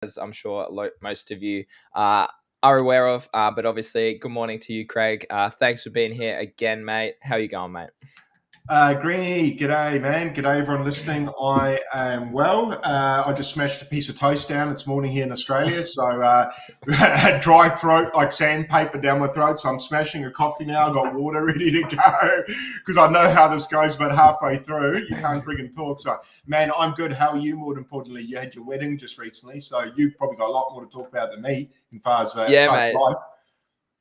as I'm sure most of you are aware of. But obviously, good morning to you, Craig. Thanks for being here again, mate. How you going, mate? Greenie, g'day, man. G'day, everyone listening. I am well. I just smashed a piece of toast down this morning here in Australia. So had dry throat like sandpaper down my throat. So I'm smashing a coffee now. I've got water ready to go because I know how this goes about halfway through. You can't friggin' talk. So, man, I'm good. How are you? More importantly, you had your wedding just recently. So you've probably got a lot more to talk about than me as far as Mate. life.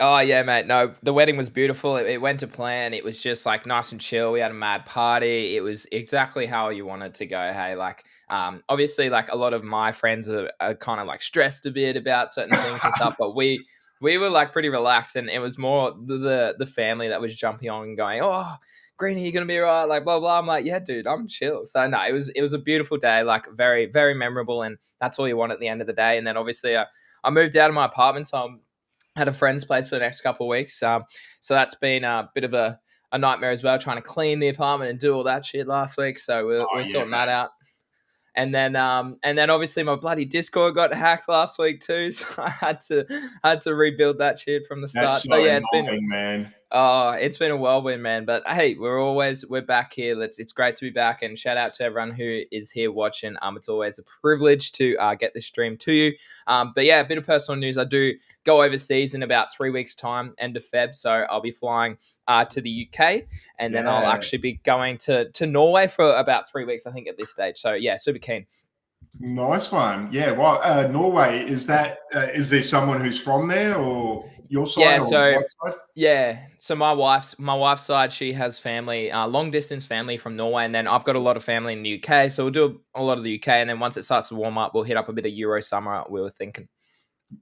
Oh, yeah, mate. No, the wedding was beautiful. It went to plan. It was just like nice and chill. We had a mad party. It was exactly how you wanted to go. Hey, like, obviously, like a lot of my friends are kind of like stressed a bit about certain things and stuff, but we were like pretty relaxed, and it was more the family that was jumping on and going, "Oh, Greenie, you gonna be all right?" Like blah blah. I'm like, "Yeah, dude, I'm chill." So no, it was a beautiful day, like very very memorable, and that's all you want at the end of the day. And then obviously, I moved out of my apartment, so I'm at a friend's place for the next couple of weeks. So that's been a bit of a nightmare as well, trying to clean the apartment and do all that shit last week. So we're sorting that out. And then obviously my bloody Discord got hacked last week too, so I had to rebuild that shit from the start. That's so yeah, it's been, man. Oh, it's been a whirlwind, man. But hey, we're back here. It's great to be back, and shout out to everyone who is here watching. It's always a privilege to get this stream to you. But yeah, a bit of personal news. I do go overseas in about 3 weeks' time, end of Feb. So I'll be flying to the UK, and then I'll actually be going to Norway for about 3 weeks, I think, at this stage. So yeah, super keen. Nice one. Yeah. Well, Norway, is there someone who's from there or your side? Yeah. Or So side? yeah. So my wife's side, she has family, long distance family from Norway, and then I've got a lot of family in the UK. So we'll do a lot of the UK, and then once it starts to warm up, we'll hit up a bit of Euro summer. We were thinking.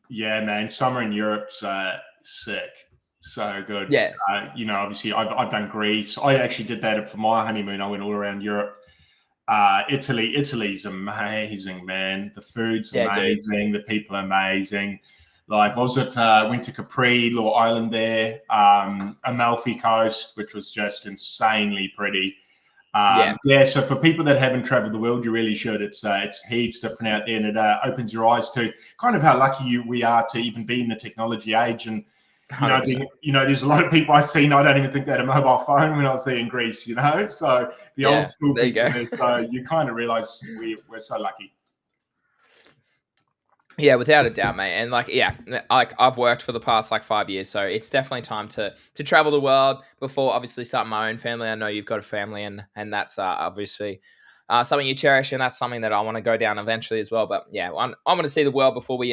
Yeah, man. Summer in Europe's sick. So good. Yeah. Obviously I've done Greece. I actually did that for my honeymoon. I went all around Europe. Italy's amazing, man. The food's amazing. The people are amazing. Like, what was it? Went to Capri, little island there. Amalfi Coast, which was just insanely pretty. So for people that haven't traveled the world, you really should. It's heaps different out there, and it opens your eyes to kind of how lucky we are to even be in the technology age. And there's a lot of people I've seen, I don't even think they had a mobile phone when I was there in Greece, so the old school people there, so you kind of realize we're so lucky. Yeah, without a doubt, mate. And like I've worked for the past 5 years, so it's definitely time to travel the world before obviously starting my own family. I know you've got a family, and that's obviously something you cherish, and that's something that I want to go down eventually as well. But yeah, I want to see the world before we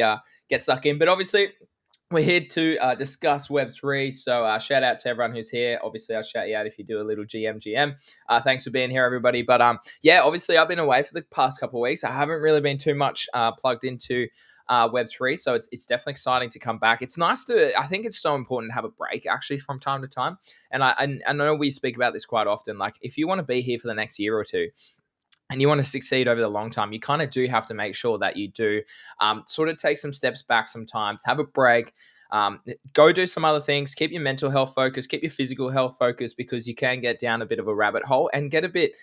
get stuck in. But obviously, we're here to discuss Web3, so shout out to everyone who's here. Obviously, I'll shout you out if you do a little GM. Thanks for being here, everybody. But obviously, I've been away for the past couple of weeks. I haven't really been too much plugged into Web3, so it's definitely exciting to come back. It's nice I think it's so important to have a break, actually, from time to time. And I know we speak about this quite often. Like, if you want to be here for the next year or two, and you want to succeed over the long time, you kind of do have to make sure that you do sort of take some steps back sometimes, have a break, go do some other things, keep your mental health focused, keep your physical health focused, because you can get down a bit of a rabbit hole and get a bit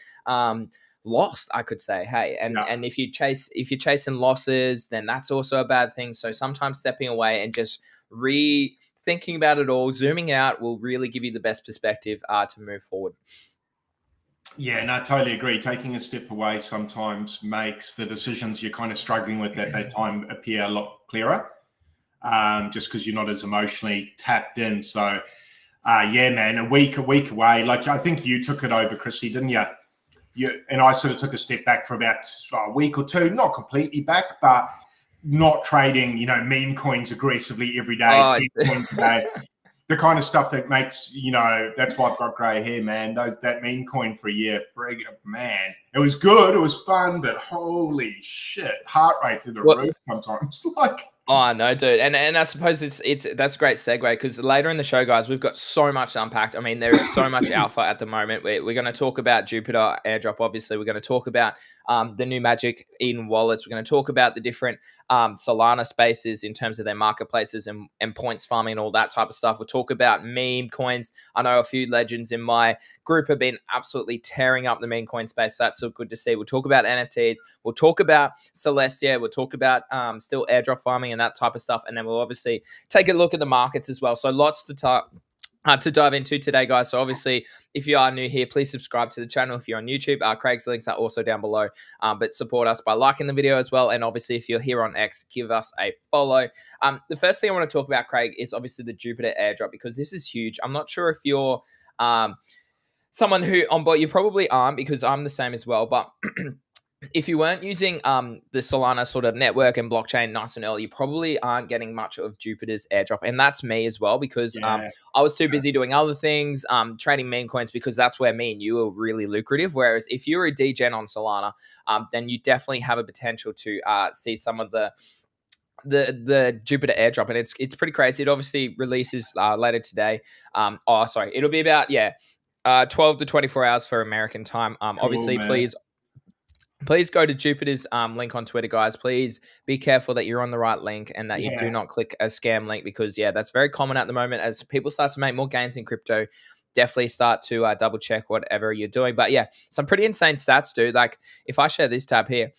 lost, I could say. Hey, and if you're chasing losses, then that's also a bad thing. So sometimes stepping away and just rethinking about it all, zooming out, will really give you the best perspective to move forward. Yeah, no, I totally agree. Taking a step away sometimes makes the decisions you're kind of struggling with at that time appear a lot clearer, just because you're not as emotionally tapped in. So, man, a week away. Like, I think you took it over, Chrissy, didn't you? And I sort of took a step back for about a week or two, not completely back, but not trading, meme coins aggressively every day, 10 coins a day. The kind of stuff that makes, that's why I've got grey hair, man. That meme coin for a year, man, it was good, it was fun, but holy shit, heart rate through the roof sometimes. Oh no, dude, and I suppose it's that's a great segue because later in the show, guys, we've got so much unpacked. I mean, there is so much alpha at the moment. We're going to talk about Jupiter airdrop. Obviously, we're going to talk about the new Magic Eden wallets. We're going to talk about the different Solana spaces in terms of their marketplaces and points farming and all that type of stuff. We'll talk about meme coins. I know a few legends in my group have been absolutely tearing up the meme coin space. So that's so good to see. We'll talk about NFTs. We'll talk about Celestia. We'll talk about still airdrop farming and that type of stuff. And then we'll obviously take a look at the markets as well. So lots to talk. To dive into today, guys. So obviously, if you are new here, please subscribe to the channel. If you're on YouTube, Craig's links are also down below. But support us by liking the video as well. And obviously, if you're here on X, give us a follow. The first thing I want to talk about, Craig, is obviously the Jupiter airdrop because this is huge. I'm not sure if you're someone who on board, you probably aren't because I'm the same as well. But if you weren't using the Solana sort of network and blockchain nice and early, you probably aren't getting much of Jupiter's airdrop. And that's me as well because I was too busy doing other things, trading meme coins because that's where me and you are really lucrative. Whereas if you're a degen on Solana, then you definitely have a potential to see some of the Jupiter airdrop, and it's pretty crazy. It obviously releases later today. It'll be about 12 to 24 hours for American time. Cool, obviously, man. Please go to Jupiter's link on Twitter, guys. Please be careful that you're on the right link and that you do not click a scam link because, that's very common at the moment. As people start to make more gains in crypto, definitely start to double check whatever you're doing. But some pretty insane stats, dude. Like if I share this tab here,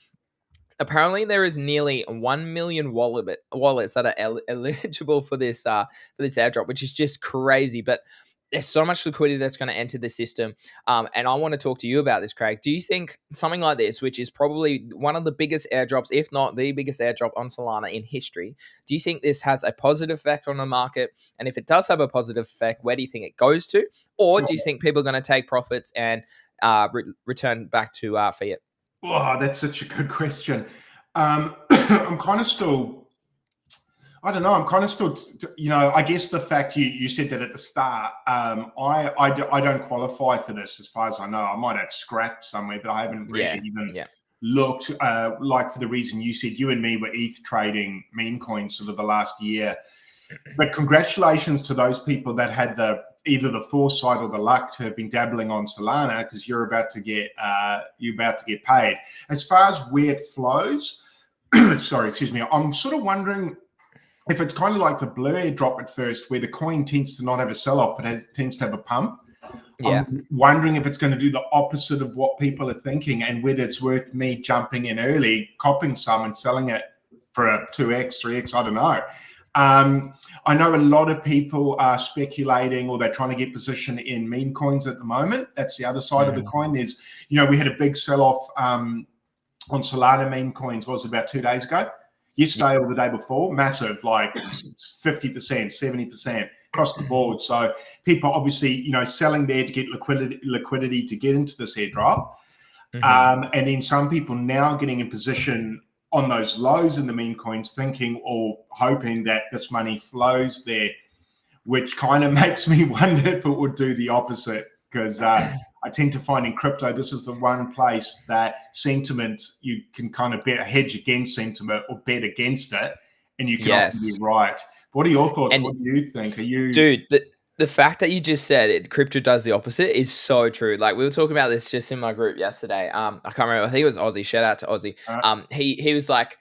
apparently there is nearly 1 million wallets that are eligible for this airdrop, which is just crazy. But there's so much liquidity that's going to enter the system. And I want to talk to you about this, Craig. Do you think something like this, which is probably one of the biggest airdrops, if not the biggest airdrop on Solana in history, do you think this has a positive effect on the market? And if it does have a positive effect, where do you think it goes to? Or do you think people are going to take profits and return back to fiat? Oh, that's such a good question. I'm kind of still... I don't know. I'm kind of still, I guess the fact you said that at the start, I don't qualify for this as far as I know. I might have scrapped somewhere, but I haven't really even looked like for the reason you said. You and me were ETH trading meme coins sort of the last year. But congratulations to those people that had either the foresight or the luck to have been dabbling on Solana because you're about to get paid. As far as where it flows, sorry, excuse me, I'm sort of wondering if it's kind of like the Blue airdrop at first, where the coin tends to not have a sell-off, but tends to have a pump. I'm wondering if it's going to do the opposite of what people are thinking and whether it's worth me jumping in early, copping some and selling it for a 2x, 3x, I don't know. I know a lot of people are speculating or they're trying to get position in meme coins at the moment. That's the other side of the coin. There's, we had a big sell-off on Solana meme coins, was about 2 days ago. Yesterday or the day before, massive, like 50%, 70% across the board. So people obviously, selling there to get liquidity to get into this airdrop. And then some people now getting in position on those lows in the meme coins, thinking or hoping that this money flows there, which kind of makes me wonder if it would do the opposite. Because I tend to find in crypto, this is the one place that sentiment, you can kind of hedge against sentiment or bet against it, and you can often be right. What are your thoughts? And what do you think? Dude, the fact that you just said crypto does the opposite is so true. Like we were talking about this just in my group yesterday. I can't remember. I think it was Aussie. Shout out to Aussie. He was like,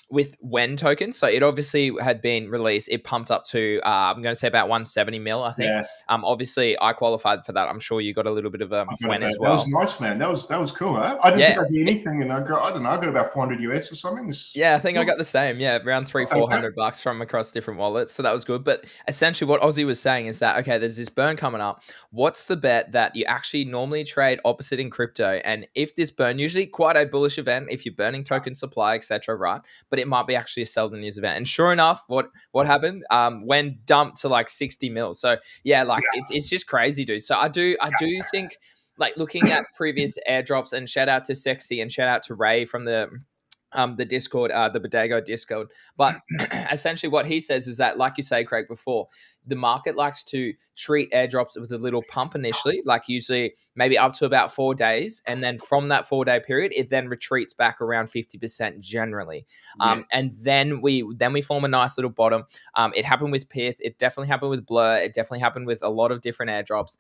with WEN tokens. So it obviously had been released. It pumped up to, I'm going to say about 170 mil, I think. Obviously I qualified for that. I'm sure you got a little bit of a WEN as well. That was nice, man. That was cool. Huh? I didn't think I'd do anything. And I don't know, I got about 400 US or something. I think I got the same. Yeah. Around $300-400 from across different wallets. So that was good. But essentially what Aussie was saying is that, okay, there's this burn coming up. What's the bet that you actually normally trade opposite in crypto? And if this burn, usually quite a bullish event, if you're burning token supply, etc., right? But it might be actually a sell the news event. And sure enough, what happened? When dumped to like 60 mil. So it's just crazy, dude. So I do think, like, looking at previous airdrops, and shout out to Sexy and shout out to Ray from the the Discord, the Bodego Discord. But essentially what he says is that, like you say, Craig, before, the market likes to treat airdrops with a little pump initially, like usually maybe up to about 4 days. And then from that 4-day period, it then retreats back around 50% generally. Yes. And then we form a nice little bottom. It happened with Pith. It definitely happened with Blur. It definitely happened with a lot of different airdrops.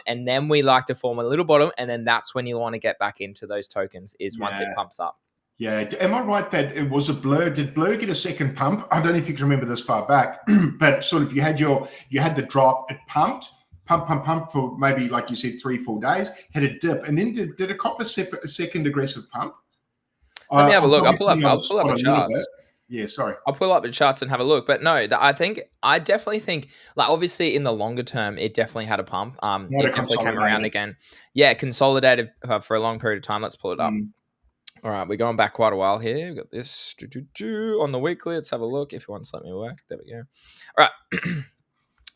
And then we like to form a little bottom. And then that's when you want to get back into those tokens, is once it pumps up. Yeah, am I right that it was a Blur? Did Blur get a second pump? I don't know if you can remember this far back, but sort of you had the drop, it pumped, pump for maybe, like you said, 3-4 days, had a dip, and then did it cop a second aggressive pump? Let me have a look. I'll pull up the charts. Yeah, sorry. I'll pull up the charts and have a look. But no, I definitely think, like, obviously in the longer term, it definitely had a pump. It definitely came around again. Yeah, consolidated for a long period of time. Let's pull it up. All right, we're going back quite a while here. We've got this on the weekly. Let's have a look if you want to let me work. There we go. All right.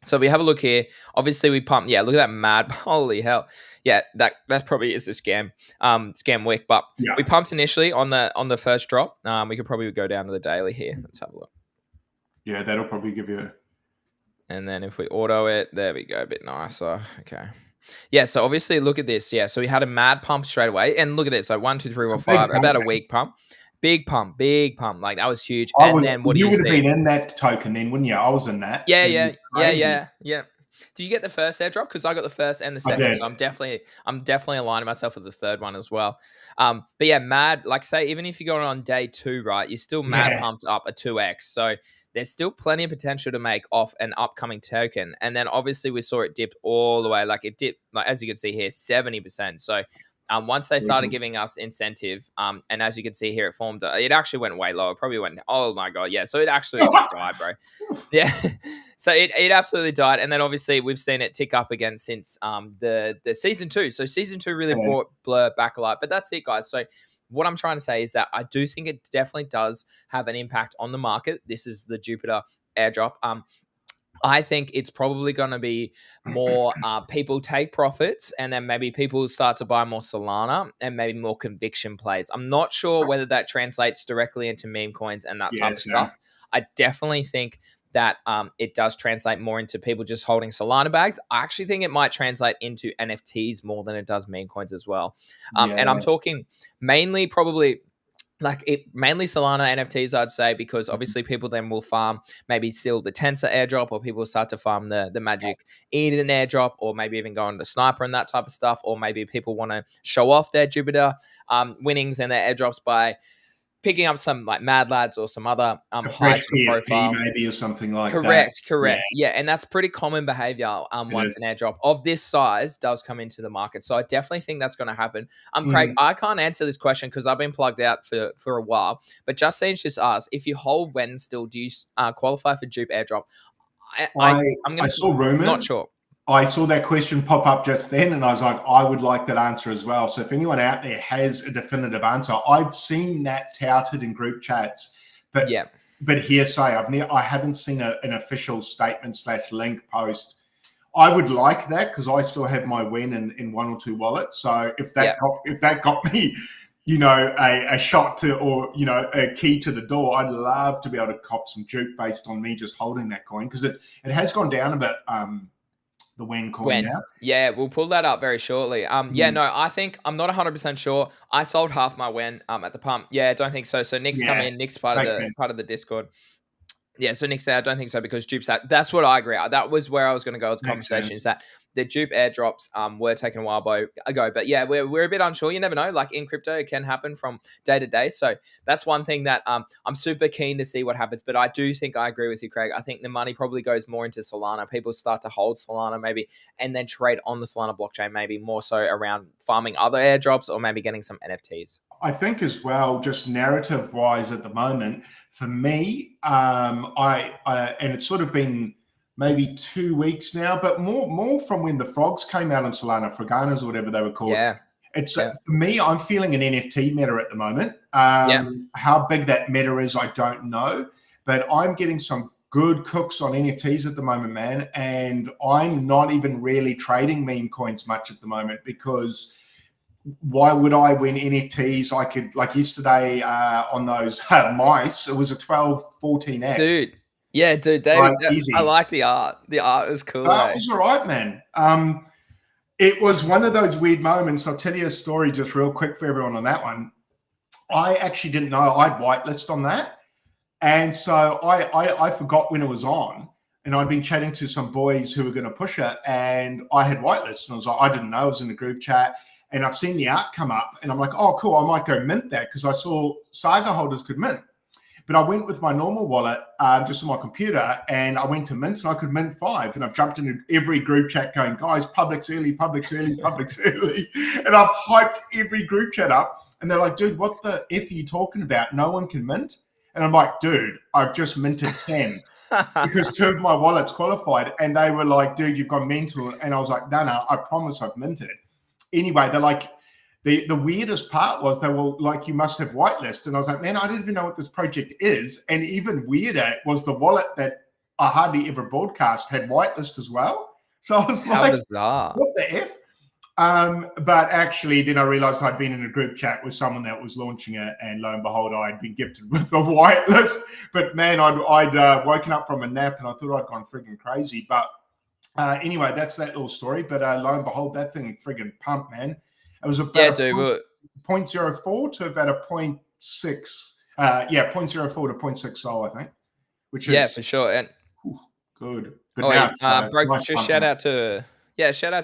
So we have a look here. Obviously, we pumped. Yeah, look at that mad. Holy hell. Yeah, that probably is a scam wick. But we pumped initially on the first drop. We could probably go down to the daily here. Let's have a look. Yeah, that'll probably give you And then if we auto it, there we go. A bit nicer. Okay. Yeah, so obviously look at this. Yeah, so we had a mad pump straight away. And look at this. So 1, 2, 3, 4, 5. About a week pump. Big pump. Like, that was huge. Then what do you see? You would have been in that token then, wouldn't you? I was in that. Yeah. Did you get the first airdrop? Because I got the first and the second. So I'm definitely aligning myself with the third one as well. But yeah, mad. Like, say, even if you're going on day 2, right, you're still mad pumped up a 2x. So there's still plenty of potential to make off an upcoming token. And then obviously we saw it dip all the way. Like, it dipped, like, as you can see here, 70%. So once they started giving us incentive, and as you can see here, it actually went way lower. Probably went, oh my God. Yeah. So it actually died, bro. Yeah. So it absolutely died. And then obviously we've seen it tick up again since the season 2. So season 2 really brought Blur back a lot. But that's it, guys. So what I'm trying to say is that I do think it definitely does have an impact on the market. This is the Jupiter airdrop. I think it's probably going to be more people take profits, and then maybe people start to buy more Solana and maybe more conviction plays. I'm not sure whether that translates directly into meme coins and that type of stuff. I definitely think that it does translate more into people just holding Solana bags. I actually think it might translate into NFTs more than it does meme coins as well. And I'm talking mainly probably mainly Solana NFTs, I'd say, because obviously people then will farm maybe still the Tensor airdrop, or people start to farm the Magic Eden airdrop, or maybe even go on to Sniper and that type of stuff, or maybe people want to show off their Jupiter winnings and their airdrops by picking up some like Mad Lads or some other high profile, maybe, or something like that. Correct. Yeah, and that's pretty common behavior once an airdrop of this size does come into the market. So I definitely think that's going to happen. Craig, I can't answer this question because I've been plugged out for a while. But Justine's just asked, if you hold when still, do you qualify for Jupe airdrop? I saw rumors. Not sure. I saw that question pop up just then, and I was like, I would like that answer as well. So if anyone out there has a definitive answer, I've seen that touted in group chats, but hearsay. I haven't seen an official statement / link post. I would like that because I still have my win in 1 or 2 wallets. So if that got me, a shot to, or a key to the door, I'd love to be able to cop some juke based on me just holding that coin, because it has gone down a bit. The Wen coin now. Yeah, we'll pull that up very shortly. I think I'm not 100% sure. I sold half my Wen at the pump. Yeah, I don't think so. So Nick's come in. Nick's part of the Discord. Yeah, so Nick said, I don't think so because Jupe's that. That's what I agree. That was where I was going to go with the conversation, is that the Jupe airdrops were taken a while ago. But yeah, we're a bit unsure. You never know. Like in crypto, it can happen from day to day. So that's one thing that I'm super keen to see what happens. But I do think I agree with you, Craig. I think the money probably goes more into Solana. People start to hold Solana maybe and then trade on the Solana blockchain, maybe more so around farming other airdrops or maybe getting some NFTs. I think as well, just narrative wise at the moment, for me, and it's sort of been maybe 2 weeks now, but more from when the frogs came out on Solana, Fraganas or whatever they were called. Yeah. For me, I'm feeling an NFT meta at the moment. How big that meta is, I don't know, but I'm getting some good cooks on NFTs at the moment, man. And I'm not even really trading meme coins much at the moment, because why would I win NFTs? I could, like yesterday on those mice, it was a 12, 14x. Dude. Yeah, dude. I like the art. The art is cool. That was all right, man. It was one of those weird moments. I'll tell you a story just real quick for everyone on that one. I actually didn't know I'd whitelist on that. And so I forgot when it was on. And I'd been chatting to some boys who were going to push it. And I had whitelist. And I was like, I didn't know. I was in the group chat. And I've seen the art come up. And I'm like, oh, cool. I might go mint that because I saw Saga holders could mint. But I went with my normal wallet, just on my computer, and I went to mint, and I could mint 5. And I've jumped into every group chat going, guys, public's early, public's early, public's early. And I've hyped every group chat up. And they're like, dude, what the F are you talking about? No one can mint? And I'm like, dude, I've just minted 10 because 2 of my wallets qualified. And they were like, dude, you've gone mental. And I was like, no, I promise I've minted. Anyway, they're like, the weirdest part was they were like, you must have whitelist. And I was like, man, I didn't even know what this project is. And even weirder was the wallet that I hardly ever broadcast had whitelist as well. So I was like, bizarre. What the F? But actually, then I realized I'd been in a group chat with someone that was launching it. And lo and behold, I'd been gifted with the whitelist. But man, I'd woken up from a nap and I thought I'd gone frigging crazy. But anyway, that's that little story. But lo and behold, that thing frigging pumped, man. It was about 0.04 to about a 0.6. 0.04 to 0.6 sol, I think. Which is for sure. And good. Broke, just shout out to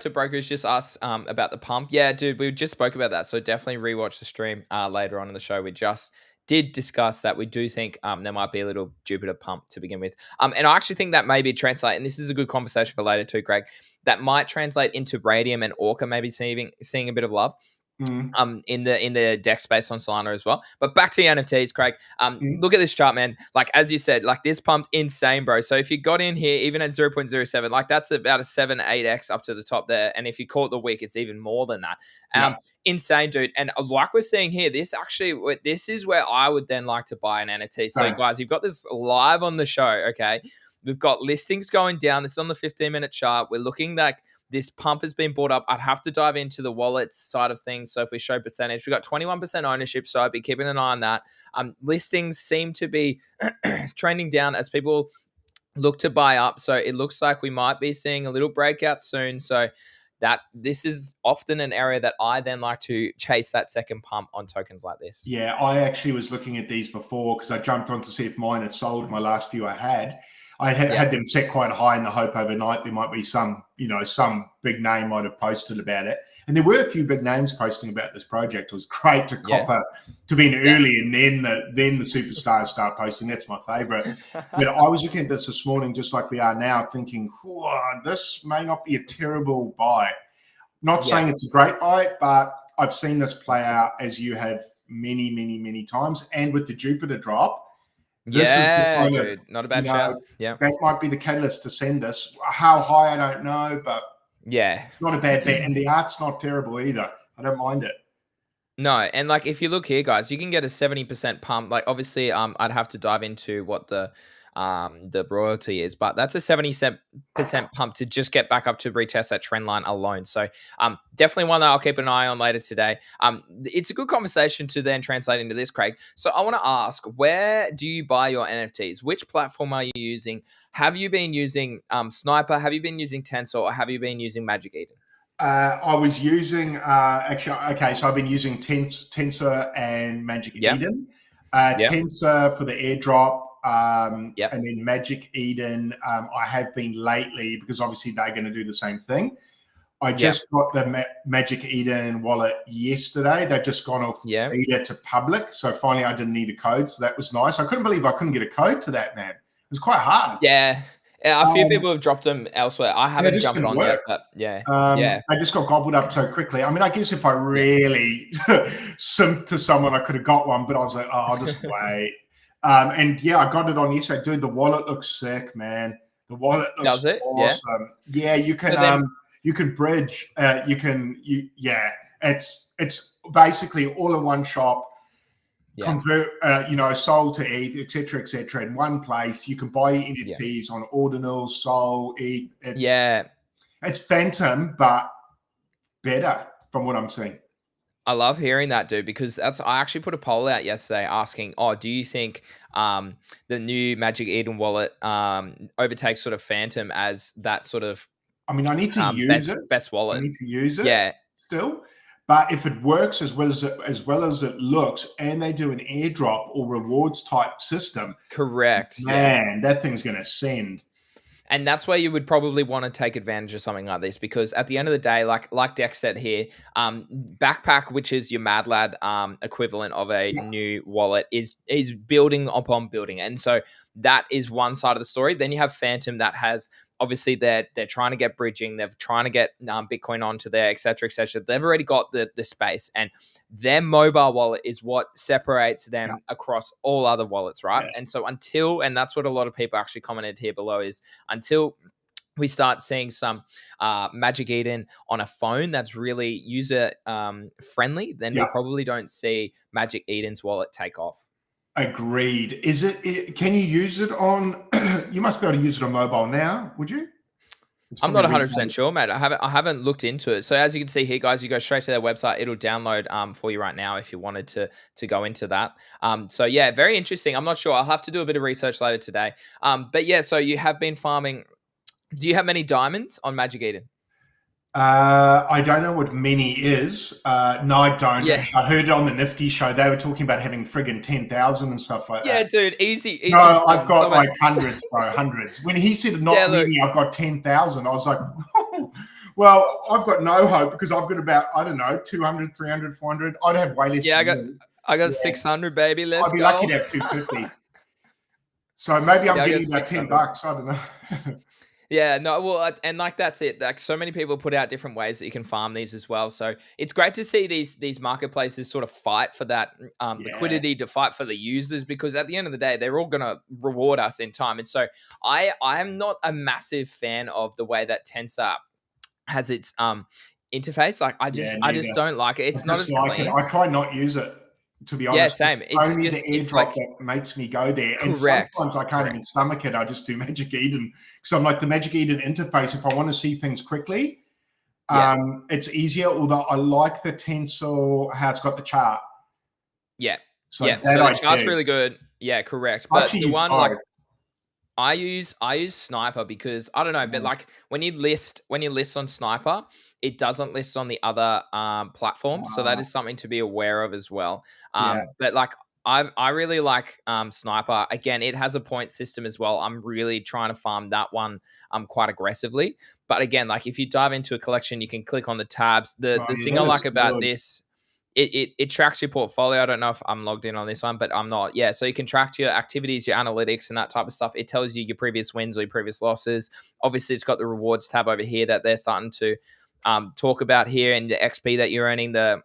Broke who's just asked about the pump. Yeah, dude, we just spoke about that. So definitely rewatch the stream later on in the show. We just did discuss that. We do think there might be a little Jupiter pump to begin with. And I actually think that maybe translate, and this is a good conversation for later too, Craig, that might translate into Radium and Orca maybe seeing a bit of love. In the deck space on Solana as well. But back to the NFTs, Craig. Look at this chart, man. Like, as you said, like this pumped insane, bro. So if you got in here, even at 0.07, like that's about a 7-8x up to the top there. And if you caught the wick, it's even more than that. Insane, dude. And like we're seeing here, this is where I would then like to buy an NFT. So guys, you've got this live on the show, okay? We've got listings going down. This is on the 15-minute chart. We're looking like this pump has been bought up. I'd have to dive into the wallets side of things. So if we show percentage, we've got 21% ownership. So I'd be keeping an eye on that. Listings seem to be trending down as people look to buy up. So it looks like we might be seeing a little breakout soon. So that this is often an area that I then like to chase that second pump on tokens like this. Yeah, I actually was looking at these before because I jumped on to see if mine had sold my last few I had. I had them set quite high in the hope overnight there might be some big name might have posted about it. And there were a few big names posting about this project. It was great to to be in early and then the superstars start posting. That's my favorite. But I was looking at this morning, just like we are now, thinking, this may not be a terrible buy. Not saying it's a great buy, but I've seen this play out as you have many, many, many times. And with the Jupiter drop, this is the kind dude, not a bad shout. Yeah, that might be the catalyst to send us. How high, I don't know, but it's not a bad bet. And the art's not terrible either. I don't mind it. No, and like if you look here, guys, you can get a 70% pump. Like obviously, I'd have to dive into what the royalty is, but that's a 70% pump to just get back up to retest that trend line alone. So definitely one that I'll keep an eye on later today. It's a good conversation to then translate into this, Craig. So I want to ask, where do you buy your NFTs? Which platform are you using? Have you been using Sniper? Have you been using Tensor? Or have you been using Magic Eden? I was using so I've been using Tensor and Magic Eden. Tensor for the airdrop. And then Magic Eden, I have been lately because obviously they're going to do the same thing. I just got the Magic Eden wallet yesterday. They've just gone off beta to public. So finally I didn't need a code. So that was nice. I couldn't believe I couldn't get a code to that, man. It was quite hard. Yeah. A few people have dropped them elsewhere. I haven't jumped on yet, but I just got gobbled up so quickly. I mean, I guess if I really simped to someone, I could have got one, but I was like, I'll just wait. I got it on yesterday. Dude, the wallet looks sick, man. The wallet looks awesome. Yeah, you can you can bridge. It's basically all in one shop. Convert, Sol to ETH, etc., in one place. You can buy NFTs on Ordinal, Sol, ETH. It's Phantom, but better from what I'm seeing. I love hearing that, dude, because I actually put a poll out yesterday asking, oh, do you think the new Magic Eden wallet overtakes sort of Phantom as that sort of I mean, I need to use it. best I wallet? need to use it Yeah, still. But if it works as well as it looks, and they do an airdrop or rewards type system, correct. man, that thing's going to send. And that's where you would probably want to take advantage of something like this, because at the end of the day, like Dex said here, Backpack, which is your Mad Lad equivalent of a new wallet, is building upon building. And so that is one side of the story. Then you have Phantom that has, obviously they're trying to get bridging, they're trying to get Bitcoin onto there, et cetera, et cetera. They've already got the space, and their mobile wallet is what separates them across all other wallets, right? And so and that's what a lot of people actually commented here below, is until we start seeing some Magic Eden on a phone that's really user friendly, then we probably don't see Magic Eden's wallet take off. Agreed. Can you use it on, you must be able to use it on mobile now, would you? I'm not 100% sure, mate. I haven't looked into it. So as you can see here, guys, you go straight to their website. It'll download for you right now if you wanted to go into that. So yeah, very interesting. I'm not sure. I'll have to do a bit of research later today. But yeah, so you have been farming. Do you have many diamonds on Magic Eden? I don't know what mini is. No, I don't. Yeah. I heard it on the Nifty show. They were talking about having friggin' 10,000 and stuff like that. Yeah, dude, easy. No, I've got like hundreds, bro, hundreds. When he said not mini, I've got 10,000. I was like, oh, well, I've got no hope because I've got about, I don't know, 200, 300, 400. I'd have way less. Yeah, I got 600, baby. Let's go. I'd be lucky to have 250. So maybe I'm getting about $10. I don't know. Yeah, no, well, and like that's it. Like so many people put out different ways that you can farm these as well. So it's great to see these marketplaces sort of fight for that liquidity, to fight for the users, because at the end of the day, they're all going to reward us in time. And so I am not a massive fan of the way that Tensor has its interface. Like I just don't like it. It's not as clean. I try not use it. To be honest, yeah, same. It's only the airdrop that makes me go there. And sometimes I can't even stomach it. I just do Magic Eden because I'm like the Magic Eden interface. If I want to see things quickly, it's easier. Although I like the Tensor, how it's got the chart. Yeah, so the chart's really good. Yeah, correct. But the one like I use Sniper because I don't know, but like when you list on Sniper, it doesn't list on the other platforms, so that is something to be aware of as well. But like I really like Sniper. Again, it has a point system as well. I'm really trying to farm that one quite aggressively. But again, like if you dive into a collection, you can click on the tabs. The thing I like about this, it tracks your portfolio. I don't know if I'm logged in on this one, but I'm not. Yeah, so you can track your activities, your analytics, and that type of stuff. It tells you your previous wins or your previous losses. Obviously, it's got the rewards tab over here that they're starting to talk about here, and the XP that you're earning, the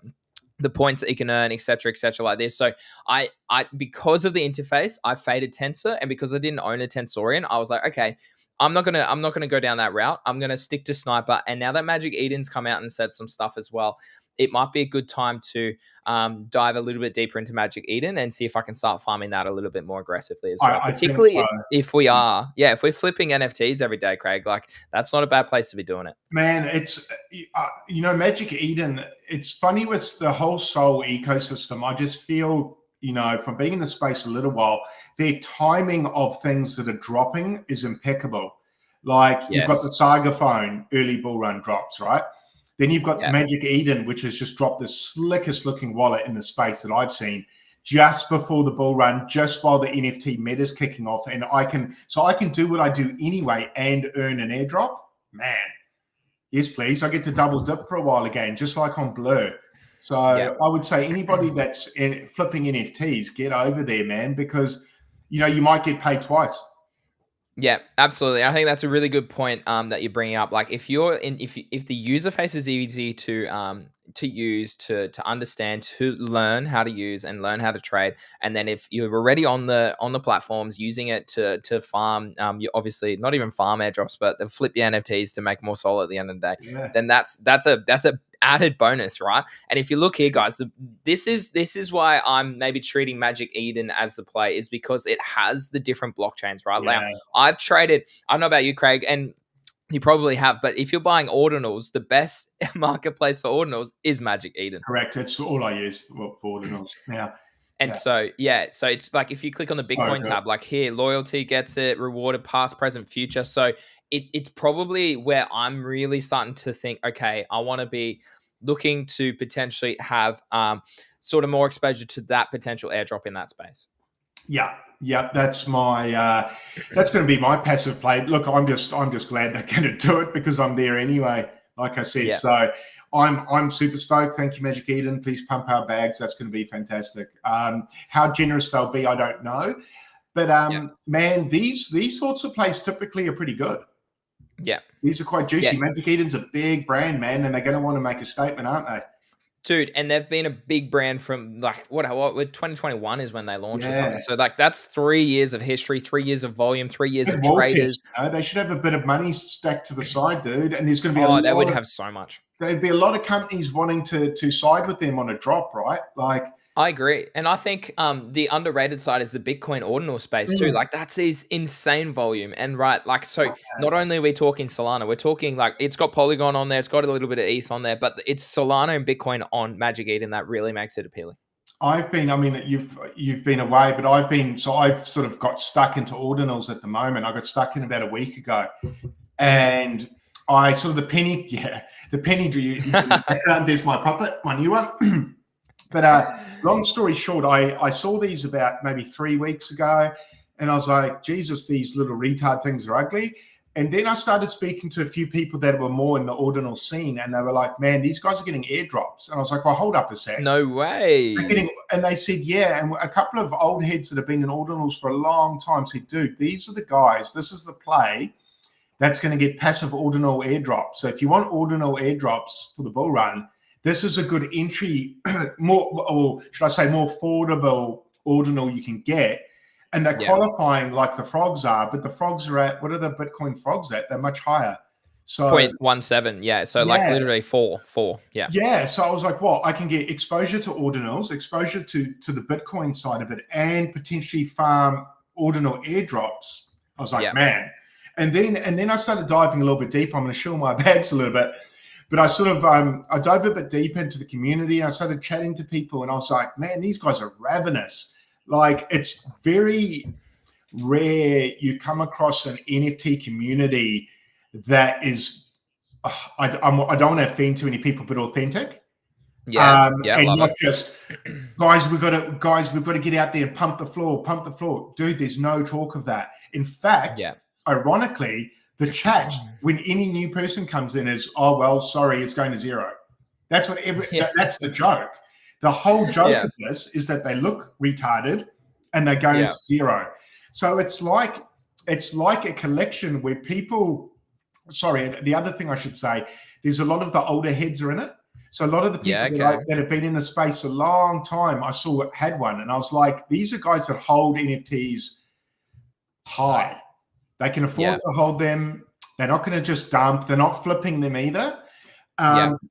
points that you can earn, et cetera, like this. So I because of the interface, I faded Tensor, and because I didn't own a Tensorian, I was like, okay, I'm not gonna go down that route. I'm gonna stick to Sniper. And now that Magic Eden's come out and said some stuff as well, it might be a good time to dive a little bit deeper into Magic Eden and see if I can start farming that a little bit more aggressively as well. Particularly if we're flipping NFTs every day, Craig. Like that's not a bad place to be doing it. Man, it's Magic Eden. It's funny with the whole Sol ecosystem. I just feel, from being in the space a little while, their timing of things that are dropping is impeccable. Like you've got the Saga phone early bull run drops, right? Then you've got Magic Eden, which has just dropped the slickest looking wallet in the space that I've seen just before the bull run, just while the NFT meta's kicking off. And I can do what I do anyway and earn an airdrop. Man, yes, please. I get to double dip for a while again, just like on Blur. So I would say anybody that's flipping NFTs, get over there, man, because, you might get paid twice. Yeah, absolutely. I think that's a really good point that you're bringing up. Like if the user face is easy to use, to understand, to learn how to use and learn how to trade, and then if you're already on the platforms using it to farm, you obviously not even farm airdrops, but flip your NFTs to make more Sol at the end of the day. Then that's a added bonus, right? And if you look here, guys, this is why I'm maybe treating Magic Eden as the play, is because it has the different blockchains, right? Like I've traded, I don't know about you, Craig, and You probably have, but if you're buying ordinals, the best marketplace for ordinals is Magic Eden. Correct. That's all I use for ordinals now. And so it's like if you click on the Bitcoin tab, like here, loyalty gets it, rewarded past, present, future. So it's probably where I'm really starting to think, okay, I want to be looking to potentially have sort of more exposure to that potential airdrop in that space. Yeah, that's my that's going to be my passive play. Look, I'm just glad they're going to do it because I'm there anyway. Like I said, so I'm super stoked. Thank you, Magic Eden. Please pump our bags. That's going to be fantastic. How generous they'll be, I don't know, but man, these sorts of plays typically are pretty good. Yeah, these are quite juicy. Magic Eden's a big brand, man, and they're going to want to make a statement, aren't they? Dude, and they've been a big brand from like what 2021 is when they launched or something. So like that's 3 years of history, 3 years of volume, 3 years of traders. They should have a bit of money stacked to the side, dude. And there's going to be they would have so much. There'd be a lot of companies wanting to side with them on a drop, right? Like I agree. And I think the underrated side is the Bitcoin ordinal space too. Like that's insane volume. And like, so not only are we talking Solana, we're talking like it's got Polygon on there, it's got a little bit of ETH on there, but it's Solana and Bitcoin on Magic Eden that really makes it appealing. You've been away, but I've sort of got stuck into ordinals at the moment. I got stuck in about a week ago. And I sort of the penny drew. There's my puppet, my new one. But long story short, I saw these about maybe 3 weeks ago, and I was like, Jesus, these little retard things are ugly. And then I started speaking to a few people that were more in the ordinal scene, and they were like, man, these guys are getting airdrops. And I was like, well, hold up a sec. No way. And they said, yeah. And a couple of old heads that have been in ordinals for a long time said, dude, these are the guys, this is the play that's going to get passive ordinal airdrops. So if you want ordinal airdrops for the bull run, this is a good entry, more affordable ordinal you can get. And they're qualifying like the frogs are, but the frogs are at, what are the Bitcoin frogs at? They're much higher. So 0.17, yeah. So like literally four, yeah. Yeah, so I was like, well, I can get exposure to ordinals, exposure to the Bitcoin side of it, and potentially farm ordinal airdrops. I was like, man. And then I started diving a little bit deeper. I'm going to show my bags a little bit. But I sort of, I dove a bit deep into the community. I started chatting to people, and I was like, man, these guys are ravenous. Like, it's very rare you come across an NFT community that is, I don't want to offend too many people, but authentic. And not just, guys, we've got to get out there and pump the floor. Dude, there's no talk of that. In fact, ironically, the chat when any new person comes in is, oh, well, sorry, it's going to zero. That's what that's the joke. The whole joke of this is that they look retarded and they're going to zero. So it's like a collection where people, the other thing I should say, there's a lot of the older heads are in it. So a lot of the people that have been in the space a long time, I saw had one, and I was like, these are guys that hold NFTs high. They can afford to hold them. They're not going to just dump. They're not flipping them either.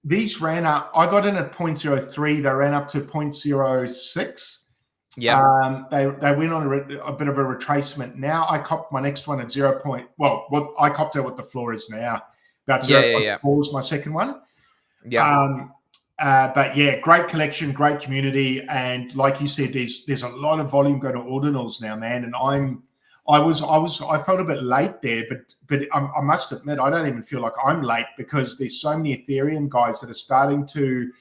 These ran up. I got in at 0.03. They ran up to 0.06. Yeah. They went on a bit of a retracement. Now I copped my next one at 0. What I copped out what the floor is now. About 0.4 is my second one. Yeah. But yeah, great collection, great community, and like you said, there's a lot of volume going to ordinals now, man. And I felt a bit late there, but I must admit, I don't even feel like I'm late because there's so many Ethereum guys that are starting to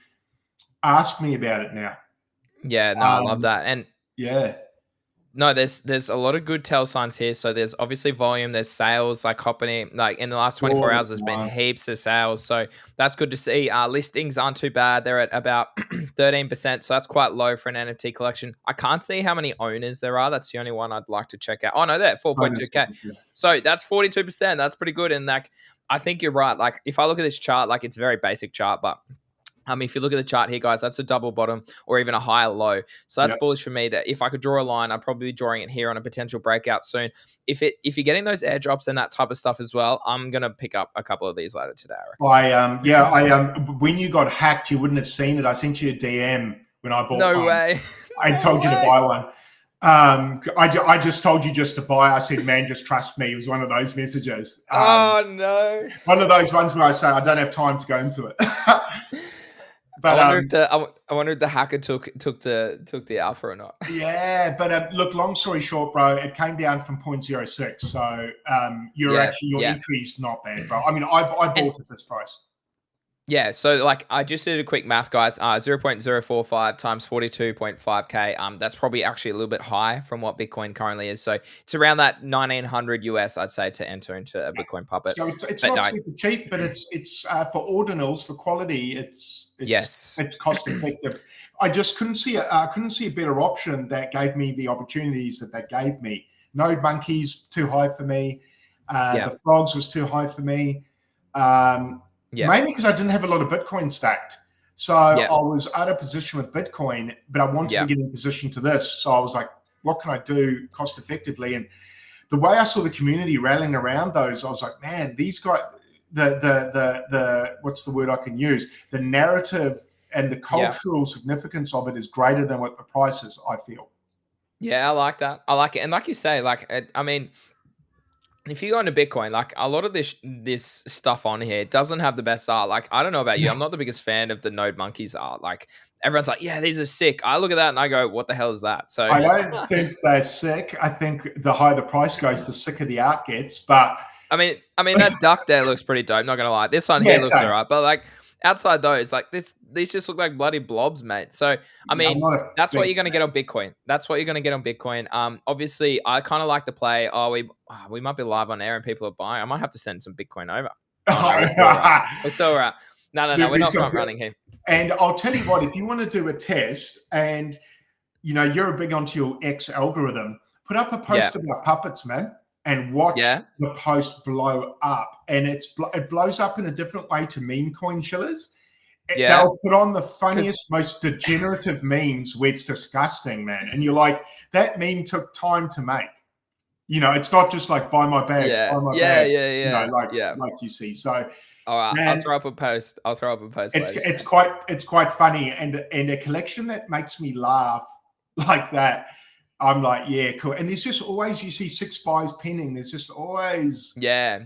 ask me about it now. Yeah, no, I love that. And no, there's a lot of good tell signs here. So there's obviously volume, there's sales, like happening, like in the last 24 hours, there's been heaps of sales. So that's good to see. Listings aren't too bad. They're at about 13%. So that's quite low for an NFT collection. I can't see how many owners there are. That's the only one I'd like to check out. Oh no, they're at 4.2K. So that's 42%. That's pretty good. And like, I think you're right. Like if I look at this chart, like it's a very basic chart, but if you look at the chart here, guys, that's a double bottom or even a higher low. So that's bullish for me that if I could draw a line, I'd probably be drawing it here on a potential breakout soon. If you're getting those airdrops and that type of stuff as well, I'm going to pick up a couple of these later today. When you got hacked, you wouldn't have seen it. I sent you a DM when I bought one. No way. I told you to buy one. I just told you just to buy. I said, man, just trust me. It was one of those messages. Oh no! One of those ones where I say I don't have time to go into it. But I wonder if the hacker took the alpha or not. Yeah, but look, long story short, bro, it came down from 0.06. So your entry is not bad, bro. I mean, I bought at this price. Yeah, so like I just did a quick math, guys. 0.045 times 42.5k. That's probably actually a little bit high from what Bitcoin currently is. So it's around that 1900 US, I'd say, to enter into a Bitcoin puppet. So it's not super cheap, but it's for ordinals, for quality. It's cost effective. I just couldn't see a better option that gave me the opportunities that gave me. Node monkeys too high for me. The frogs was too high for me. Mainly because I didn't have a lot of Bitcoin stacked. So I was out of position with Bitcoin, but I wanted to get in position to this. So I was like, what can I do cost effectively? And the way I saw the community rallying around those, I was like, man, these guys, the what's the word I can use? The narrative and the cultural significance of it is greater than what the price is, I feel. Yeah, I like that. I like it. And like you say, like, I mean, if you go into Bitcoin, like a lot of this stuff on here doesn't have the best art. Like, I don't know about you. I'm not the biggest fan of the Node Monkeys art. Like, everyone's like, yeah, these are sick. I look at that and I go, what the hell is that? So I don't think they're sick. I think the higher the price goes, the sicker the art gets. But I mean that duck there looks pretty dope. Not gonna lie. This one here looks alright. But like outside those, like these just look like bloody blobs, mate. So I mean, that's what you're gonna get on Bitcoin. That's what you're gonna get on Bitcoin. Obviously, I kind of like to play. We might be live on air and people are buying. I might have to send some Bitcoin over. We're still right. No, we're not front running here. And I'll tell you what, if you want to do a test, and you're big onto your X algorithm, put up a post about puppets, man, and watch the post blow up. And it blows up in a different way to meme coin chillers. They'll put on the funniest, most degenerative memes where it's disgusting, man. And you're like, that meme took time to make. It's not just like buy my bags, buy my bags. Like you see. So all right, man, I'll throw up a post. It's quite funny, and a collection that makes me laugh like that. I'm like, yeah, cool. And there's just always, you see 6 buys pending. There's just always yeah.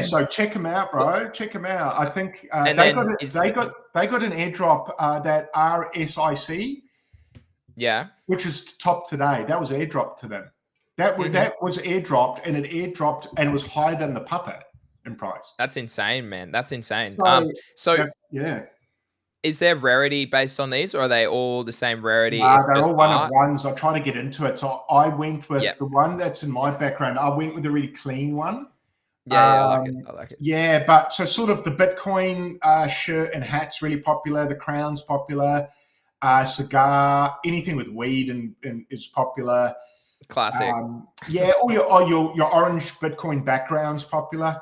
So check them out, bro. Check them out. I think they got an airdrop that RSIC, which is top today. That was airdropped to them. That was airdropped, and it airdropped and it was higher than the puppet in price. That's insane, man. That's insane. So is there rarity based on these, or are they all the same rarity? They're all one of ones. I try to get into it. So I went with the one that's in my background. I went with a really clean one. I like it. Yeah, but so sort of the Bitcoin shirt and hat's really popular. The crown's popular. Cigar, anything with weed and is popular. Classic. All your orange Bitcoin background's popular.